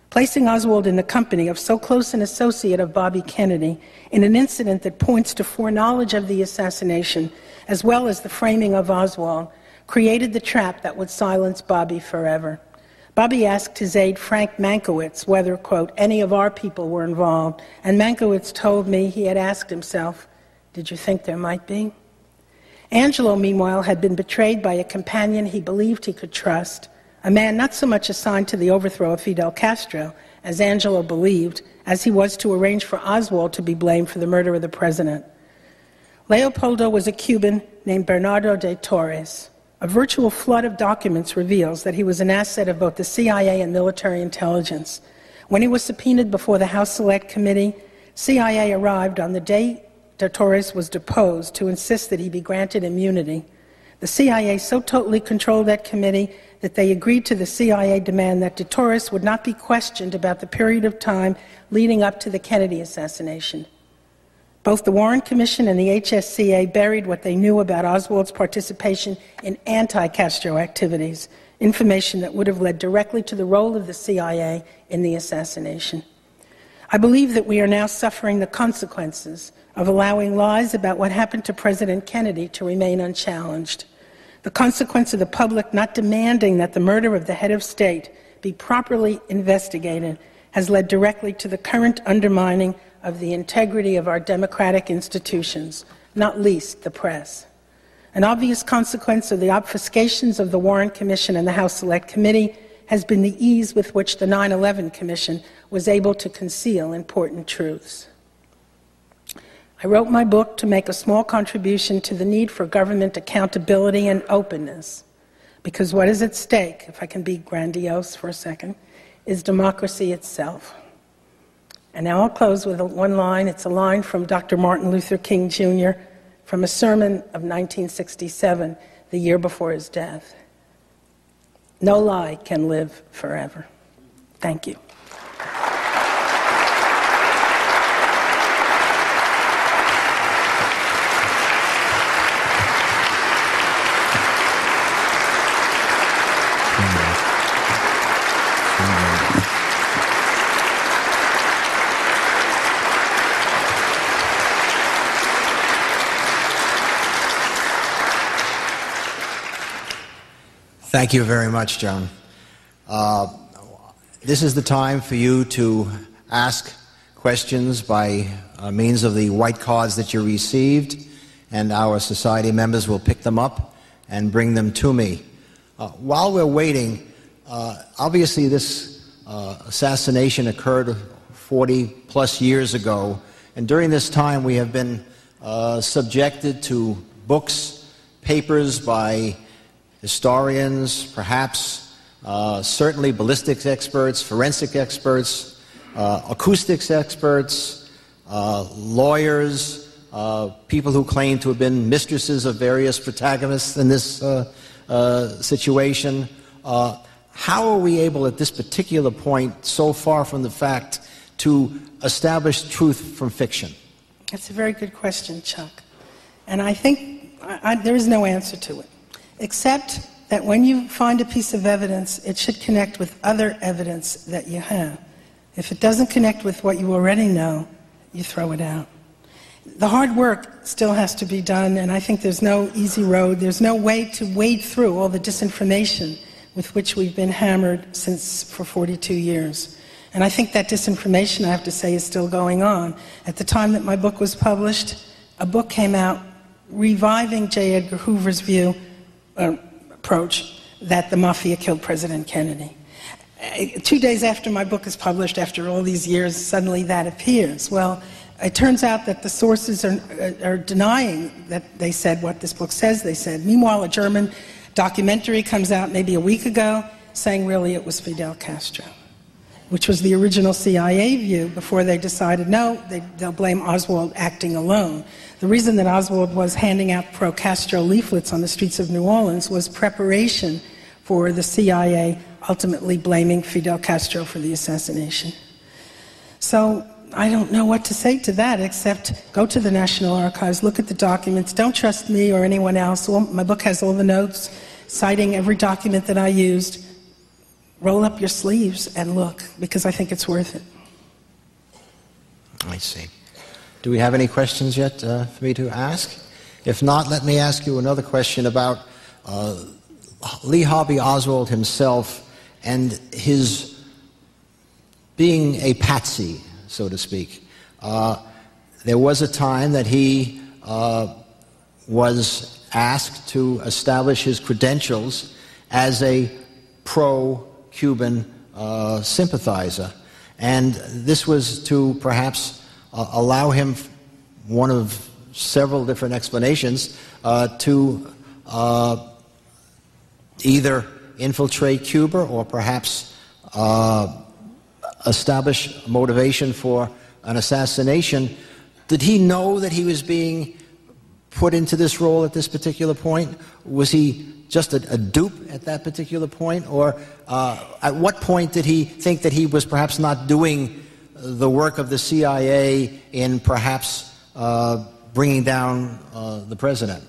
Placing Oswald in the company of so close an associate of Bobby Kennedy in an incident that points to foreknowledge of the assassination, as well as the framing of Oswald, created the trap that would silence Bobby forever. Bobby asked his aide, Frank Mankiewicz, whether, quote, any of our people were involved, and Mankiewicz told me he had asked himself, did you think there might be? Angelo, meanwhile, had been betrayed by a companion he believed he could trust, a man not so much assigned to the overthrow of Fidel Castro, as Angelo believed, as he was to arrange for Oswald to be blamed for the murder of the president. Leopoldo was a Cuban named Bernardo de Torres. A virtual flood of documents reveals that he was an asset of both the CIA and military intelligence. When he was subpoenaed before the House Select Committee, CIA arrived on the day de Torres was deposed to insist that he be granted immunity. The CIA so totally controlled that committee that they agreed to the CIA demand that de Torres would not be questioned about the period of time leading up to the Kennedy assassination. Both the Warren Commission and the HSCA buried what they knew about Oswald's participation in anti-Castro activities, information that would have led directly to the role of the CIA in the assassination. I believe that we are now suffering the consequences of allowing lies about what happened to President Kennedy to remain unchallenged. The consequence of the public not demanding that the murder of the head of state be properly investigated has led directly to the current undermining of the integrity of our democratic institutions, not least the press. An obvious consequence of the obfuscations of the Warren Commission and the House Select Committee has been the ease with which the 9/11 Commission was able to conceal important truths. I wrote my book to make a small contribution to the need for government accountability and openness, because what is at stake, if I can be grandiose for a second, is democracy itself. And now I'll close with one line. It's a line from Dr. Martin Luther King Jr. from a sermon of 1967, the year before his death. No lie can live forever. Thank you. Thank you very much, Joan. This is the time for you to ask questions by means of the white cards that you received, and our society members will pick them up and bring them to me. While we're waiting, obviously this assassination occurred 40-plus years ago, and during this time we have been subjected to books, papers by historians, perhaps certainly ballistics experts, forensic experts, acoustics experts, lawyers, people who claim to have been mistresses of various protagonists in this situation. How are we able at this particular point, so far from the fact, to establish truth from fiction? That's a very good question, Chuck. And I think there is no answer to it, except that when you find a piece of evidence, it should connect with other evidence that you have. If it doesn't connect with what you already know, you throw it out. The hard work still has to be done, and I think there's no easy road. There's no way to wade through all the disinformation with which we've been hammered for 42 years. And I think that disinformation, I have to say, is still going on. At the time that my book was published, a book came out reviving J. Edgar Hoover's approach that the mafia killed President Kennedy. 2 days after my book is published, after all these years, suddenly that appears. Well, It turns out that the sources are denying that they said what this book says they said. Meanwhile, a German documentary comes out maybe a week ago saying really it was Fidel Castro, which was the original CIA view before they decided, no, they'll blame Oswald acting alone. The reason that Oswald was handing out pro-Castro leaflets on the streets of New Orleans was preparation for the CIA ultimately blaming Fidel Castro for the assassination. So I don't know what to say to that except go to the National Archives, look at the documents, don't trust me or anyone else. My book has all the notes citing every document that I used. Roll up your sleeves and look, because I think it's worth it. I see. Do we have any questions yet for me to ask? If not, let me ask you another question about Lee Harvey Oswald himself and his being a patsy, so to speak. There was a time that he was asked to establish his credentials as a pro-Cuban sympathizer, and this was to perhaps allow him, one of several different explanations, to either infiltrate Cuba or perhaps establish motivation for an assassination. Did he know that he was being put into this role at this particular point? Was he just a dupe at that particular point? Or at what point did he think that he was perhaps not doing the work of the CIA in perhaps bringing down the president?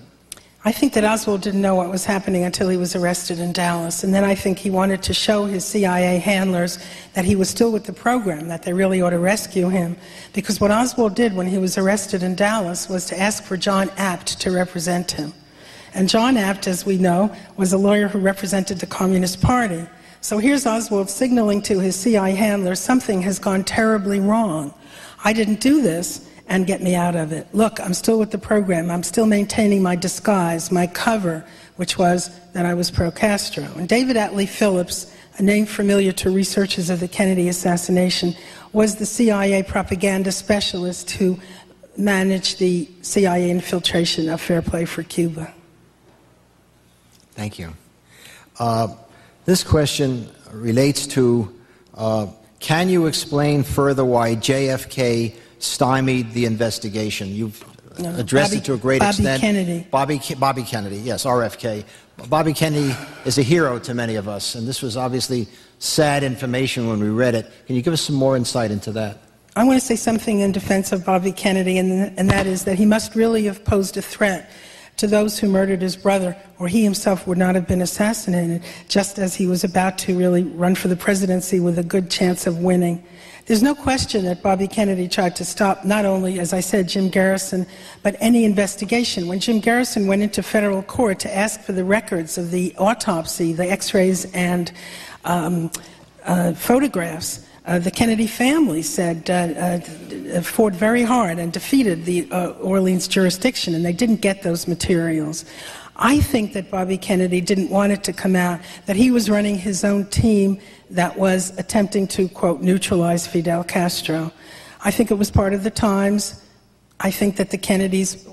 I think that Oswald didn't know what was happening until he was arrested in Dallas. And then I think he wanted to show his CIA handlers that he was still with the program, that they really ought to rescue him. Because what Oswald did when he was arrested in Dallas was to ask for John Abt to represent him. And John Abt, as we know, was a lawyer who represented the Communist Party. So here's Oswald signaling to his CIA handlers, something has gone terribly wrong. I didn't do this, and get me out of it. Look, I'm still with the program. I'm still maintaining my disguise, my cover, which was that I was pro-Castro. And David Atlee Phillips, a name familiar to researchers of the Kennedy assassination, was the CIA propaganda specialist who managed the CIA infiltration of Fair Play for Cuba. Thank you. This question relates to, can you explain further why JFK stymied the investigation? You've addressed it to a great extent. Bobby Kennedy, yes, RFK. Bobby Kennedy is a hero to many of us, and this was obviously sad information when we read it. Can you give us some more insight into that? I want to say something in defense of Bobby Kennedy, and that is that he must really have posed a threat to those who murdered his brother, or he himself would not have been assassinated, just as he was about to really run for the presidency with a good chance of winning. There's no question that Bobby Kennedy tried to stop not only, as I said, Jim Garrison, but any investigation. When Jim Garrison went into federal court to ask for the records of the autopsy, the x-rays and photographs, the Kennedy family said fought very hard and defeated the Orleans jurisdiction, and they didn't get those materials. I think that Bobby Kennedy didn't want it to come out that he was running his own team that was attempting to, quote, neutralize Fidel Castro. I think it was part of the times. I think that the Kennedys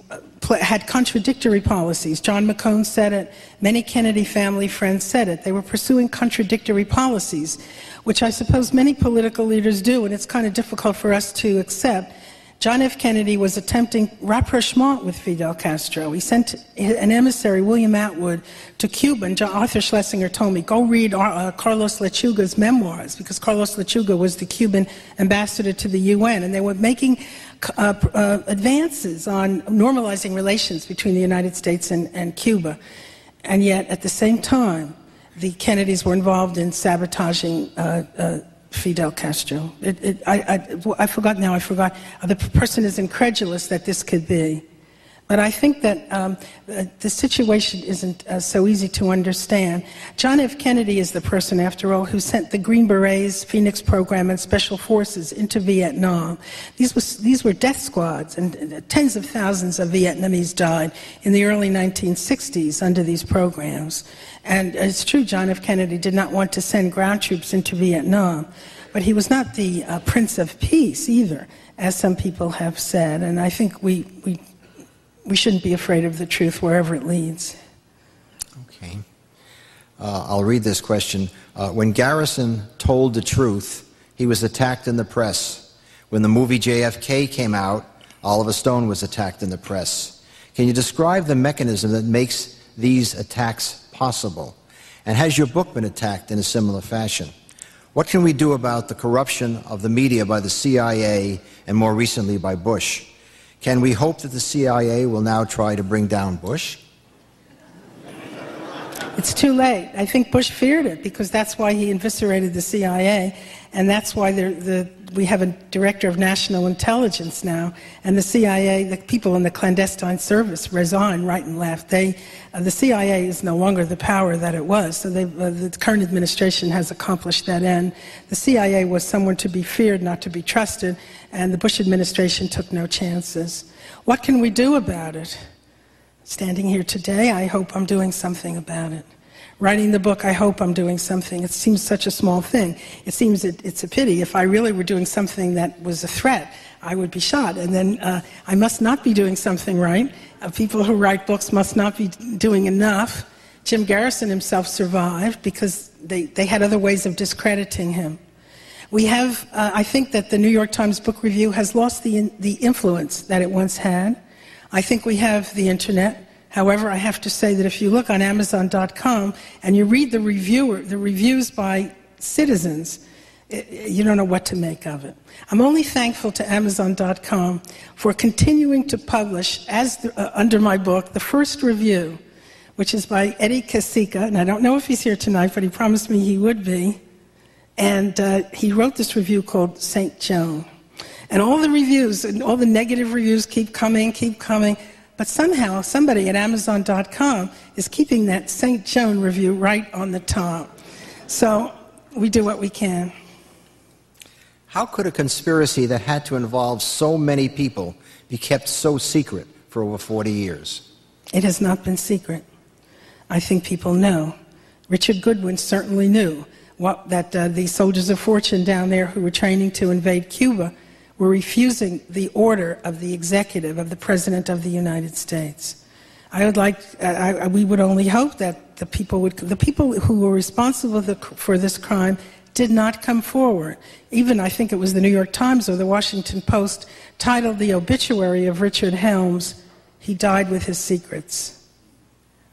had contradictory policies. John McCone said it. Many Kennedy family friends said it. They were pursuing contradictory policies, which I suppose many political leaders do, and it's kind of difficult for us to accept. John F. Kennedy was attempting rapprochement with Fidel Castro. He sent an emissary, William Atwood, to Cuba, and Arthur Schlesinger told me, go read Carlos Lechuga's memoirs, because Carlos Lechuga was the Cuban ambassador to the UN, and they were making advances on normalizing relations between the United States and Cuba. And yet, at the same time, the Kennedys were involved in sabotaging Fidel Castro. I forgot now, the person is incredulous that this could be. But I think that the situation isn't so easy to understand. John F. Kennedy is the person, after all, who sent the Green Berets, Phoenix Program, and Special Forces into Vietnam. These were death squads, and tens of thousands of Vietnamese died in the early 1960s under these programs. And it's true, John F. Kennedy did not want to send ground troops into Vietnam, but he was not the Prince of Peace either. as some people have said. And I think we shouldn't be afraid of the truth wherever it leads. Okay. I'll read this question. When Garrison told the truth, he was attacked in the press. When the movie JFK came out, Oliver Stone was attacked in the press. Can you describe the mechanism that makes these attacks possible? And has your book been attacked in a similar fashion? What can we do about the corruption of the media by the CIA and more recently by Bush? Can we hope that the CIA will now try to bring down Bush? It's too late. I think Bush feared it because that's why he eviscerated the CIA, and that's why we have a director of national intelligence now, and the CIA, the people in the clandestine service resign right and left. The CIA is no longer the power that it was, so the current administration has accomplished that end. The CIA was someone to be feared, not to be trusted, and the Bush administration took no chances. What can we do about it? Standing here today, I hope I'm doing something about it. Writing the book, I hope I'm doing something. It seems such a small thing. It seems it's a pity. If I really were doing something that was a threat, I would be shot. And then I must not be doing something right. People who write books must not be doing enough. Jim Garrison himself survived because they had other ways of discrediting him. We have, I think that the New York Times Book Review has lost the influence that it once had. I think we have the internet. However, I have to say that if you look on Amazon.com and you read the reviews by citizens, you don't know what to make of it. I'm only thankful to Amazon.com for continuing to publish, under my book, the first review, which is by Eddie Kasica, and I don't know if he's here tonight, but he promised me he would be. And he wrote this review called St. Joan. And all the reviews, and all the negative reviews keep coming, but somehow somebody at Amazon.com is keeping that St. Joan review right on the top. So we do what we can. How could a conspiracy that had to involve so many people be kept so secret for over 40 years? It has not been secret. I think people know. Richard Goodwin certainly knew that the soldiers of fortune down there who were training to invade Cuba were refusing the order of the executive, of the President of the United States. We would only hope that the people who were responsible for this crime did not come forward. Even, I think it was the New York Times or the Washington Post titled the obituary of Richard Helms, "He died with his secrets."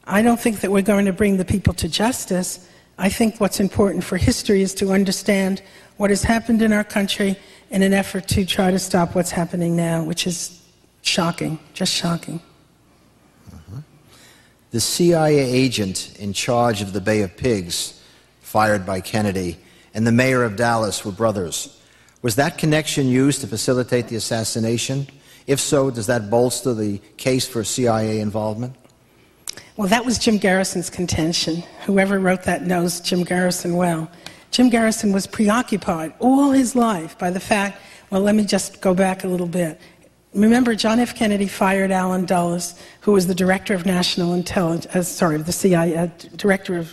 I don't think that we're going to bring the people to justice. I think what's important for history is to understand what has happened in our country in an effort to try to stop what's happening now, which is shocking, just shocking. The CIA agent in charge of the Bay of Pigs, fired by Kennedy, and the mayor of Dallas were brothers. Was that connection used to facilitate the assassination? If so, does that bolster the case for CIA involvement? Well, that was Jim Garrison's contention. Whoever wrote that knows Jim Garrison well. Jim Garrison was preoccupied all his life by the fact, well, let me just go back a little bit. Remember, John F. Kennedy fired Allen Dulles, who was the director of national intelligence, the CIA, director of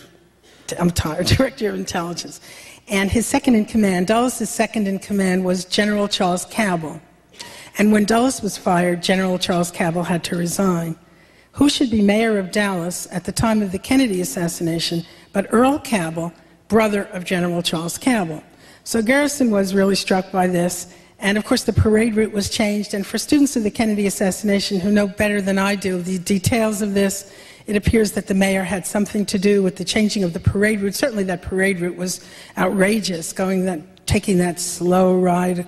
intelligence. And his second in command, Dulles' second in command was General Charles Cabell. And when Dulles was fired, General Charles Cabell had to resign. Who should be mayor of Dallas at the time of the Kennedy assassination but Earl Cabell, brother of General Charles Cabell? So Garrison was really struck by this, and of course the parade route was changed, and for students of the Kennedy assassination who know better than I do the details of this, it appears that the mayor had something to do with the changing of the parade route. Certainly that parade route was outrageous, taking that slow ride,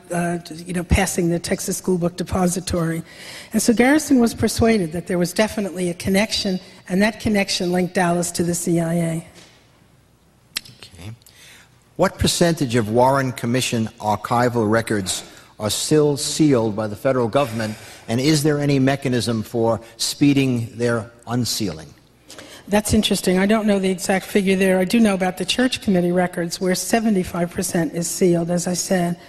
passing the Texas School Book Depository. And so Garrison was persuaded that there was definitely a connection, and that connection linked Dallas to the CIA. Okay. What percentage of Warren Commission archival records are still sealed by the federal government, and is there any mechanism for speeding their unsealing? That's interesting. I don't know the exact figure there. I do know about the Church Committee records, where 75% is sealed, as I said.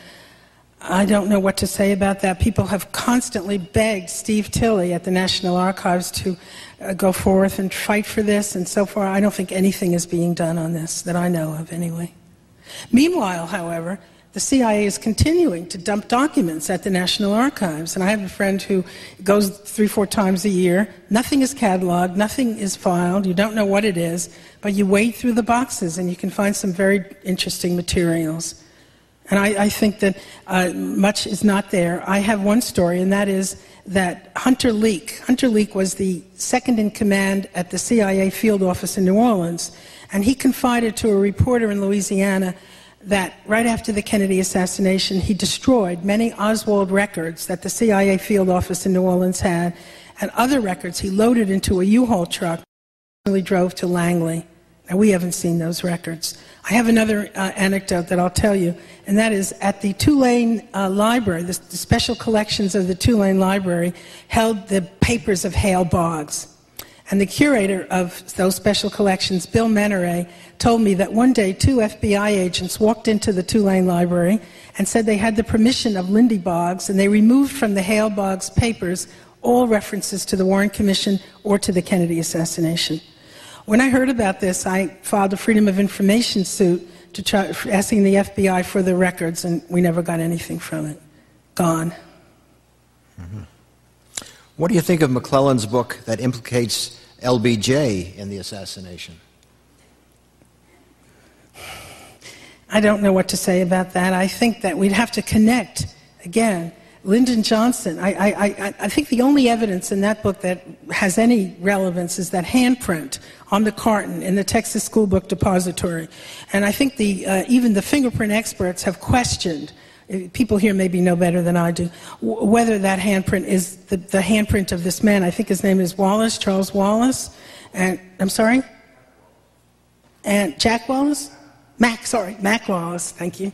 I don't know what to say about that. People have constantly begged Steve Tilley at the National Archives to go forth and fight for this, and so far I don't think anything is being done on this, that I know of anyway. Meanwhile, however, the CIA is continuing to dump documents at the National Archives. And I have a friend who goes 3-4 times a year. Nothing is cataloged, nothing is filed, you don't know what it is, but you wade through the boxes and you can find some very interesting materials. And I think that much is not there. I have one story, and that is that Hunter Leak was the second-in-command at the CIA field office in New Orleans, and he confided to a reporter in Louisiana that right after the Kennedy assassination, he destroyed many Oswald records that the CIA field office in New Orleans had, and other records he loaded into a U-Haul truck and really drove to Langley. Now, we haven't seen those records. I have another anecdote that I'll tell you, and that is at the Tulane Library, the special collections of the Tulane Library held the papers of Hale Boggs. And the curator of those special collections, Bill Meneray, told me that one day 2 FBI agents walked into the Tulane Library and said they had the permission of Lindy Boggs, and they removed from the Hale Boggs papers all references to the Warren Commission or to the Kennedy assassination. When I heard about this, I filed a Freedom of Information suit to try, asking the FBI for the records, and we never got anything from it. Gone. Mm-hmm. What do you think of McClellan's book that implicates LBJ in the assassination? I don't know what to say about that. I think that we'd have to connect, again, Lyndon Johnson. I think the only evidence in that book that has any relevance is that handprint on the carton in the Texas School Book Depository. And I think even the fingerprint experts have questioned, people here maybe know better than I do, whether that handprint is the handprint of this man. I think his name is Wallace, Charles Wallace. And, I'm sorry? And Jack Wallace? Mac Wallace, thank you.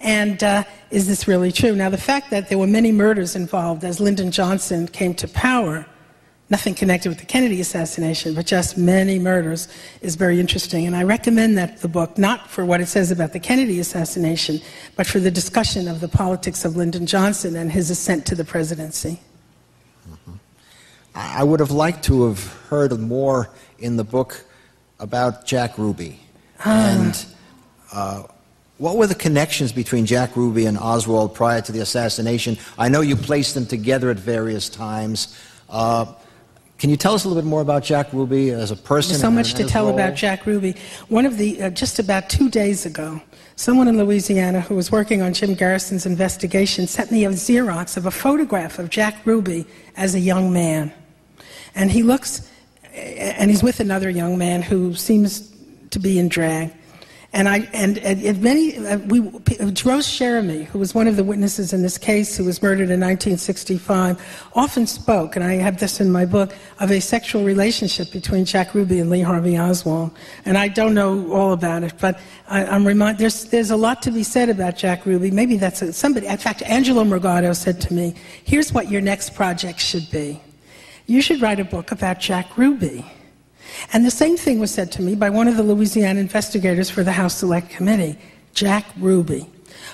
And is this really true? Now, the fact that there were many murders involved as Lyndon Johnson came to power, nothing connected with the Kennedy assassination, but just many murders, is very interesting. And I recommend that the book, not for what it says about the Kennedy assassination, but for the discussion of the politics of Lyndon Johnson and his ascent to the presidency. Mm-hmm. I would have liked to have heard more in the book about Jack Ruby. And what were the connections between Jack Ruby and Oswald prior to the assassination? I know you placed them together at various times. Can you tell us a little bit more about Jack Ruby as a person? There's so much to tell about Jack Ruby. One of the, just about 2 days ago, someone in Louisiana who was working on Jim Garrison's investigation sent me a Xerox of a photograph of Jack Ruby as a young man. And he looks, and he's with another young man who seems to be in drag. And Rose Sheremy, who was one of the witnesses in this case, who was murdered in 1965, often spoke, and I have this in my book, of a sexual relationship between Jack Ruby and Lee Harvey Oswald. And I don't know all about it, but I'm reminded there's a lot to be said about Jack Ruby. Maybe that's somebody. In fact, Angelo Morgado said to me, "Here's what your next project should be. You should write a book about Jack Ruby." And the same thing was said to me by one of the Louisiana investigators for the House Select Committee, Jack Ruby.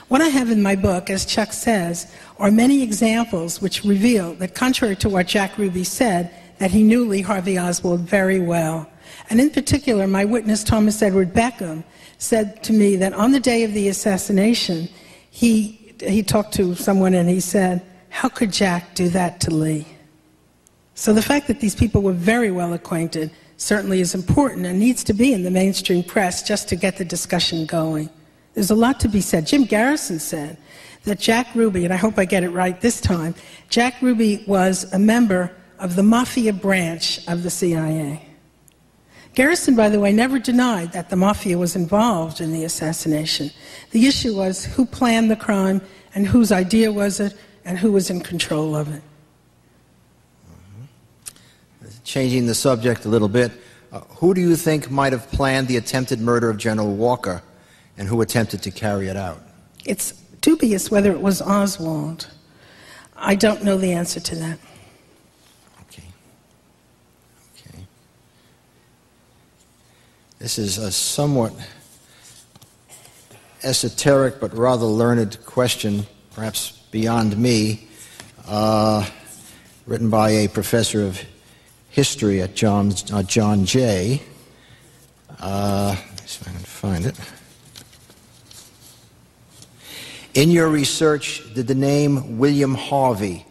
What I have in my book, as Chuck says, are many examples which reveal that, contrary to what Jack Ruby said, that he knew Lee Harvey Oswald very well. And in particular, my witness, Thomas Edward Beckham, said to me that on the day of the assassination, he talked to someone and he said, "How could Jack do that to Lee?" So the fact that these people were very well acquainted certainly is important and needs to be in the mainstream press just to get the discussion going. There's a lot to be said. Jim Garrison said that Jack Ruby, and I hope I get it right this time, Jack Ruby was a member of the mafia branch of the CIA. Garrison, by the way, never denied that the mafia was involved in the assassination. The issue was who planned the crime and whose idea was it and who was in control of it. Changing the subject a little bit, who do you think might have planned the attempted murder of General Walker, and who attempted to carry it out? It's dubious whether it was Oswald. I don't know the answer to that. Okay. This is a somewhat esoteric but rather learned question, perhaps beyond me, written by a professor of history at John Jay. Let's see if I can find it. In your research, did the name William Harvey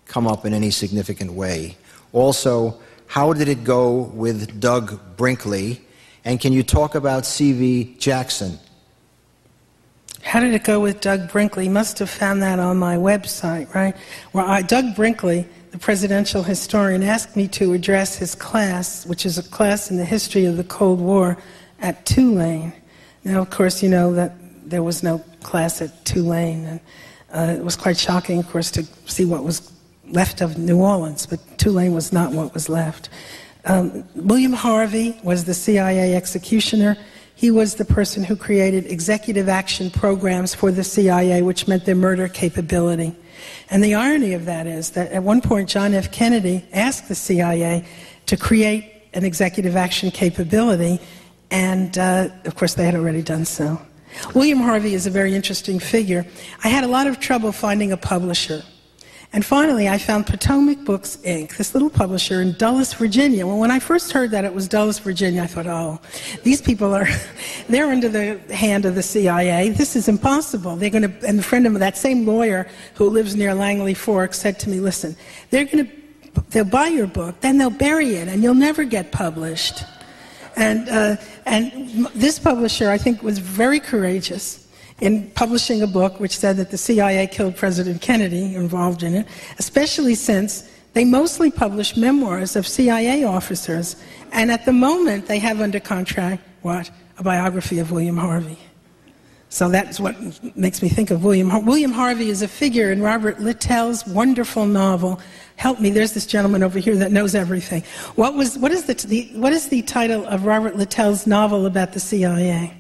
come up in any significant way? Also, how did it go with Doug Brinkley? And can you talk about C.V. Jackson? How did it go with Doug Brinkley? You must have found that on my website, right? Well, Doug Brinkley, the presidential historian, asked me to address his class, which is a class in the history of the Cold War at Tulane. Now, of course, you know that there was no class at Tulane, and it was quite shocking, of course, to see what was left of New Orleans, but Tulane was not what was left. William Harvey was the CIA executioner. He was the person who created executive action programs for the CIA, which meant their murder capability. And the irony of that is that at one point John F. Kennedy asked the CIA to create an executive action capability, and of course they had already done so. William Harvey is a very interesting figure. I had a lot of trouble finding a publisher. And finally, I found Potomac Books, Inc., this little publisher in Dulles, Virginia. Well, when I first heard that it was Dulles, Virginia, I thought, oh, these people they're under the hand of the CIA. This is impossible. They're going to, and a friend of mine, that same lawyer who lives near Langley Fork, said to me, listen, they'll buy your book, then they'll bury it, and you'll never get published. And this publisher, I think, was very courageous in publishing a book which said that the CIA killed President Kennedy, involved in it, especially since they mostly published memoirs of CIA officers. And at the moment, they have under contract, what? A biography of William Harvey. So that's what makes me think of William Harvey. William Harvey is a figure in Robert Littell's wonderful novel. Help me, there's this gentleman over here that knows everything. What is the title of Robert Littell's novel about the CIA?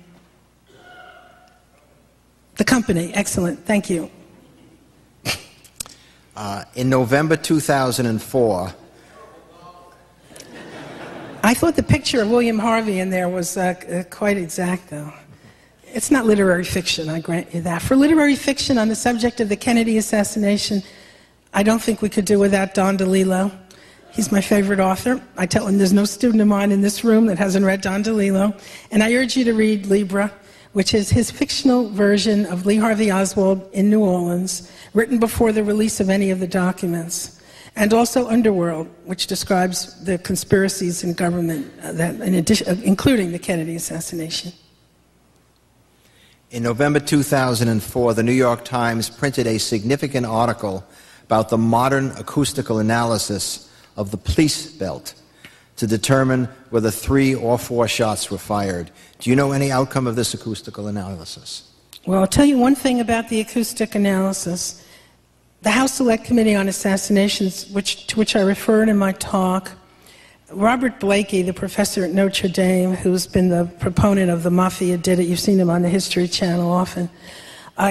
The Company. Excellent. Thank you. In November 2004... I thought the picture of William Harvey in there was quite exact, though. It's not literary fiction, I grant you that. For literary fiction on the subject of the Kennedy assassination, I don't think we could do without Don DeLillo. He's my favorite author. I tell him there's no student of mine in this room that hasn't read Don DeLillo. And I urge you to read Libra, which is his fictional version of Lee Harvey Oswald in New Orleans, written before the release of any of the documents. And also Underworld, which describes the conspiracies in government, including the Kennedy assassination. In November 2004, the New York Times printed a significant article about the modern acoustical analysis of the police belt to determine whether 3 or 4 shots were fired. Do you know any outcome of this acoustical analysis? Well, I'll tell you one thing about the acoustic analysis. The House Select Committee on Assassinations, to which I referred in my talk, Robert Blakey, the professor at Notre Dame, who's been the proponent of the Mafia did it, you've seen him on the History Channel often,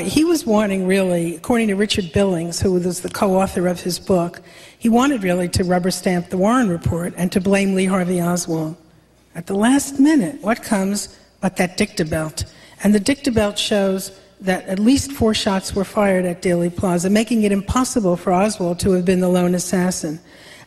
he was wanting really, according to Richard Billings, who was the co-author of his book, he wanted really to rubber stamp the Warren Report and to blame Lee Harvey Oswald. At the last minute, what comes but that dictabelt? And the dictabelt shows that at least 4 shots were fired at Dealey Plaza, making it impossible for Oswald to have been the lone assassin.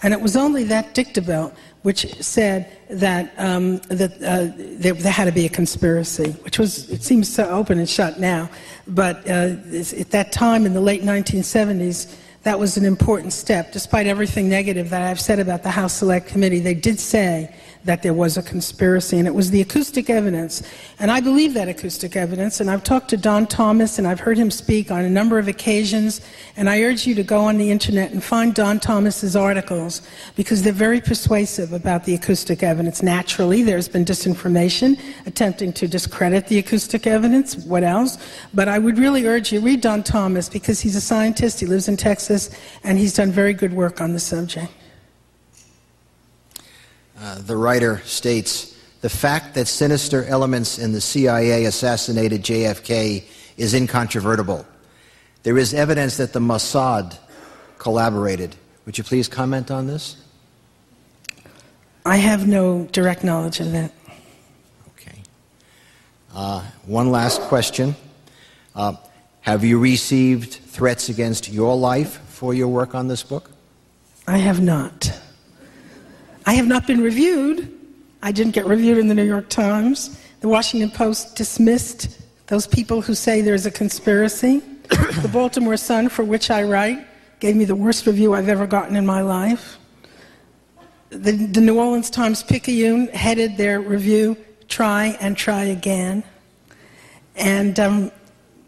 And it was only that dictabelt which said that there had to be a conspiracy, which was, it seems so open and shut now, but at that time in the late 1970s, that was an important step. Despite everything negative that I've said about the House Select Committee, they did say that there was a conspiracy, and it was the acoustic evidence. And I believe that acoustic evidence, and I've talked to Don Thomas, and I've heard him speak on a number of occasions, and I urge you to go on the internet and find Don Thomas's articles, because they're very persuasive about the acoustic evidence. Naturally, there's been disinformation attempting to discredit the acoustic evidence. What else? But I would really urge you, read Don Thomas, because he's a scientist, he lives in Texas, and he's done very good work on the subject. The writer states, the fact that sinister elements in the CIA assassinated JFK is incontrovertible. There is evidence that the Mossad collaborated. Would you please comment on this? I have no direct knowledge of that. Okay. One last question. Have you received threats against your life for your work on this book? I have not. I have not been reviewed. I didn't get reviewed in the New York Times. The Washington Post dismissed those people who say there's a conspiracy. The Baltimore Sun, for which I write, gave me the worst review I've ever gotten in my life. The New Orleans Times-Picayune headed their review, "Try and Try Again." And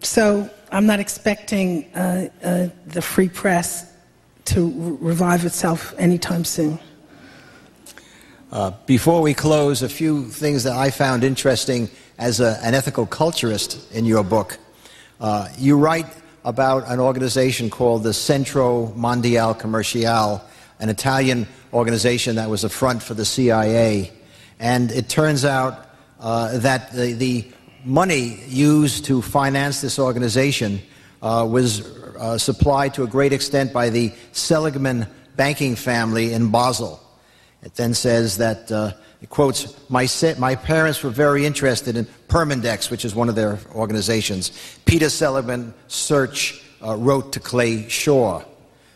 so I'm not expecting the free press to revive itself anytime soon. Before we close, a few things that I found interesting as an ethical culturist in your book. You write about an organization called the Centro Mondiale Commerciale, an Italian organization that was a front for the CIA. And it turns out that the money used to finance this organization was supplied to a great extent by the Seligman banking family in Basel. It then says that, it quotes, my parents were very interested in Permindex, which is one of their organizations. Peter Seligman Search wrote to Clay Shaw.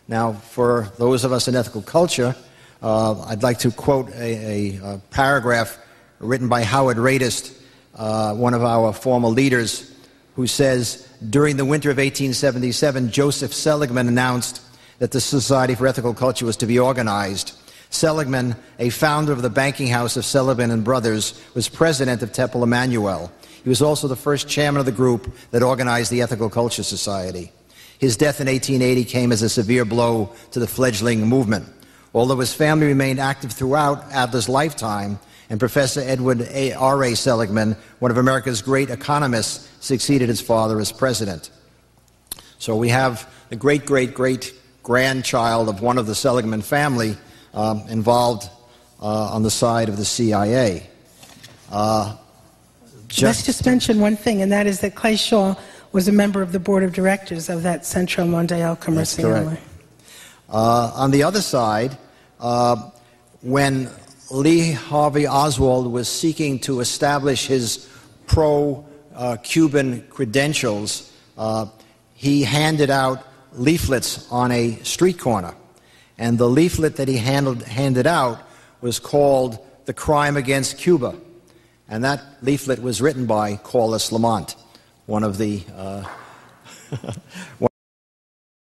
Now, for those of us in ethical culture, I'd like to quote a paragraph written by Howard Radist, one of our former leaders, who says, during the winter of 1877, Joseph Seligman announced that the Society for Ethical Culture was to be organized. Seligman, a founder of the banking house of Seligman and Brothers, was president of Temple Emmanuel. He was also the first chairman of the group that organized the Ethical Culture Society. His death in 1880 came as a severe blow to the fledgling movement. Although his family remained active throughout Adler's lifetime, and Professor Edward R.A. Seligman, one of America's great economists, succeeded his father as president. So we have the great-great-great-grandchild of one of the Seligman family involved on the side of the CIA. Let's just mention one thing, and that is that Clay Shaw was a member of the board of directors of that Centro Mondiale Commerciale. On the other side, when Lee Harvey Oswald was seeking to establish his pro-Cuban credentials, he handed out leaflets on a street corner. And the leaflet that he handed out was called The Crime Against Cuba. And that leaflet was written by Corliss Lamont, one of the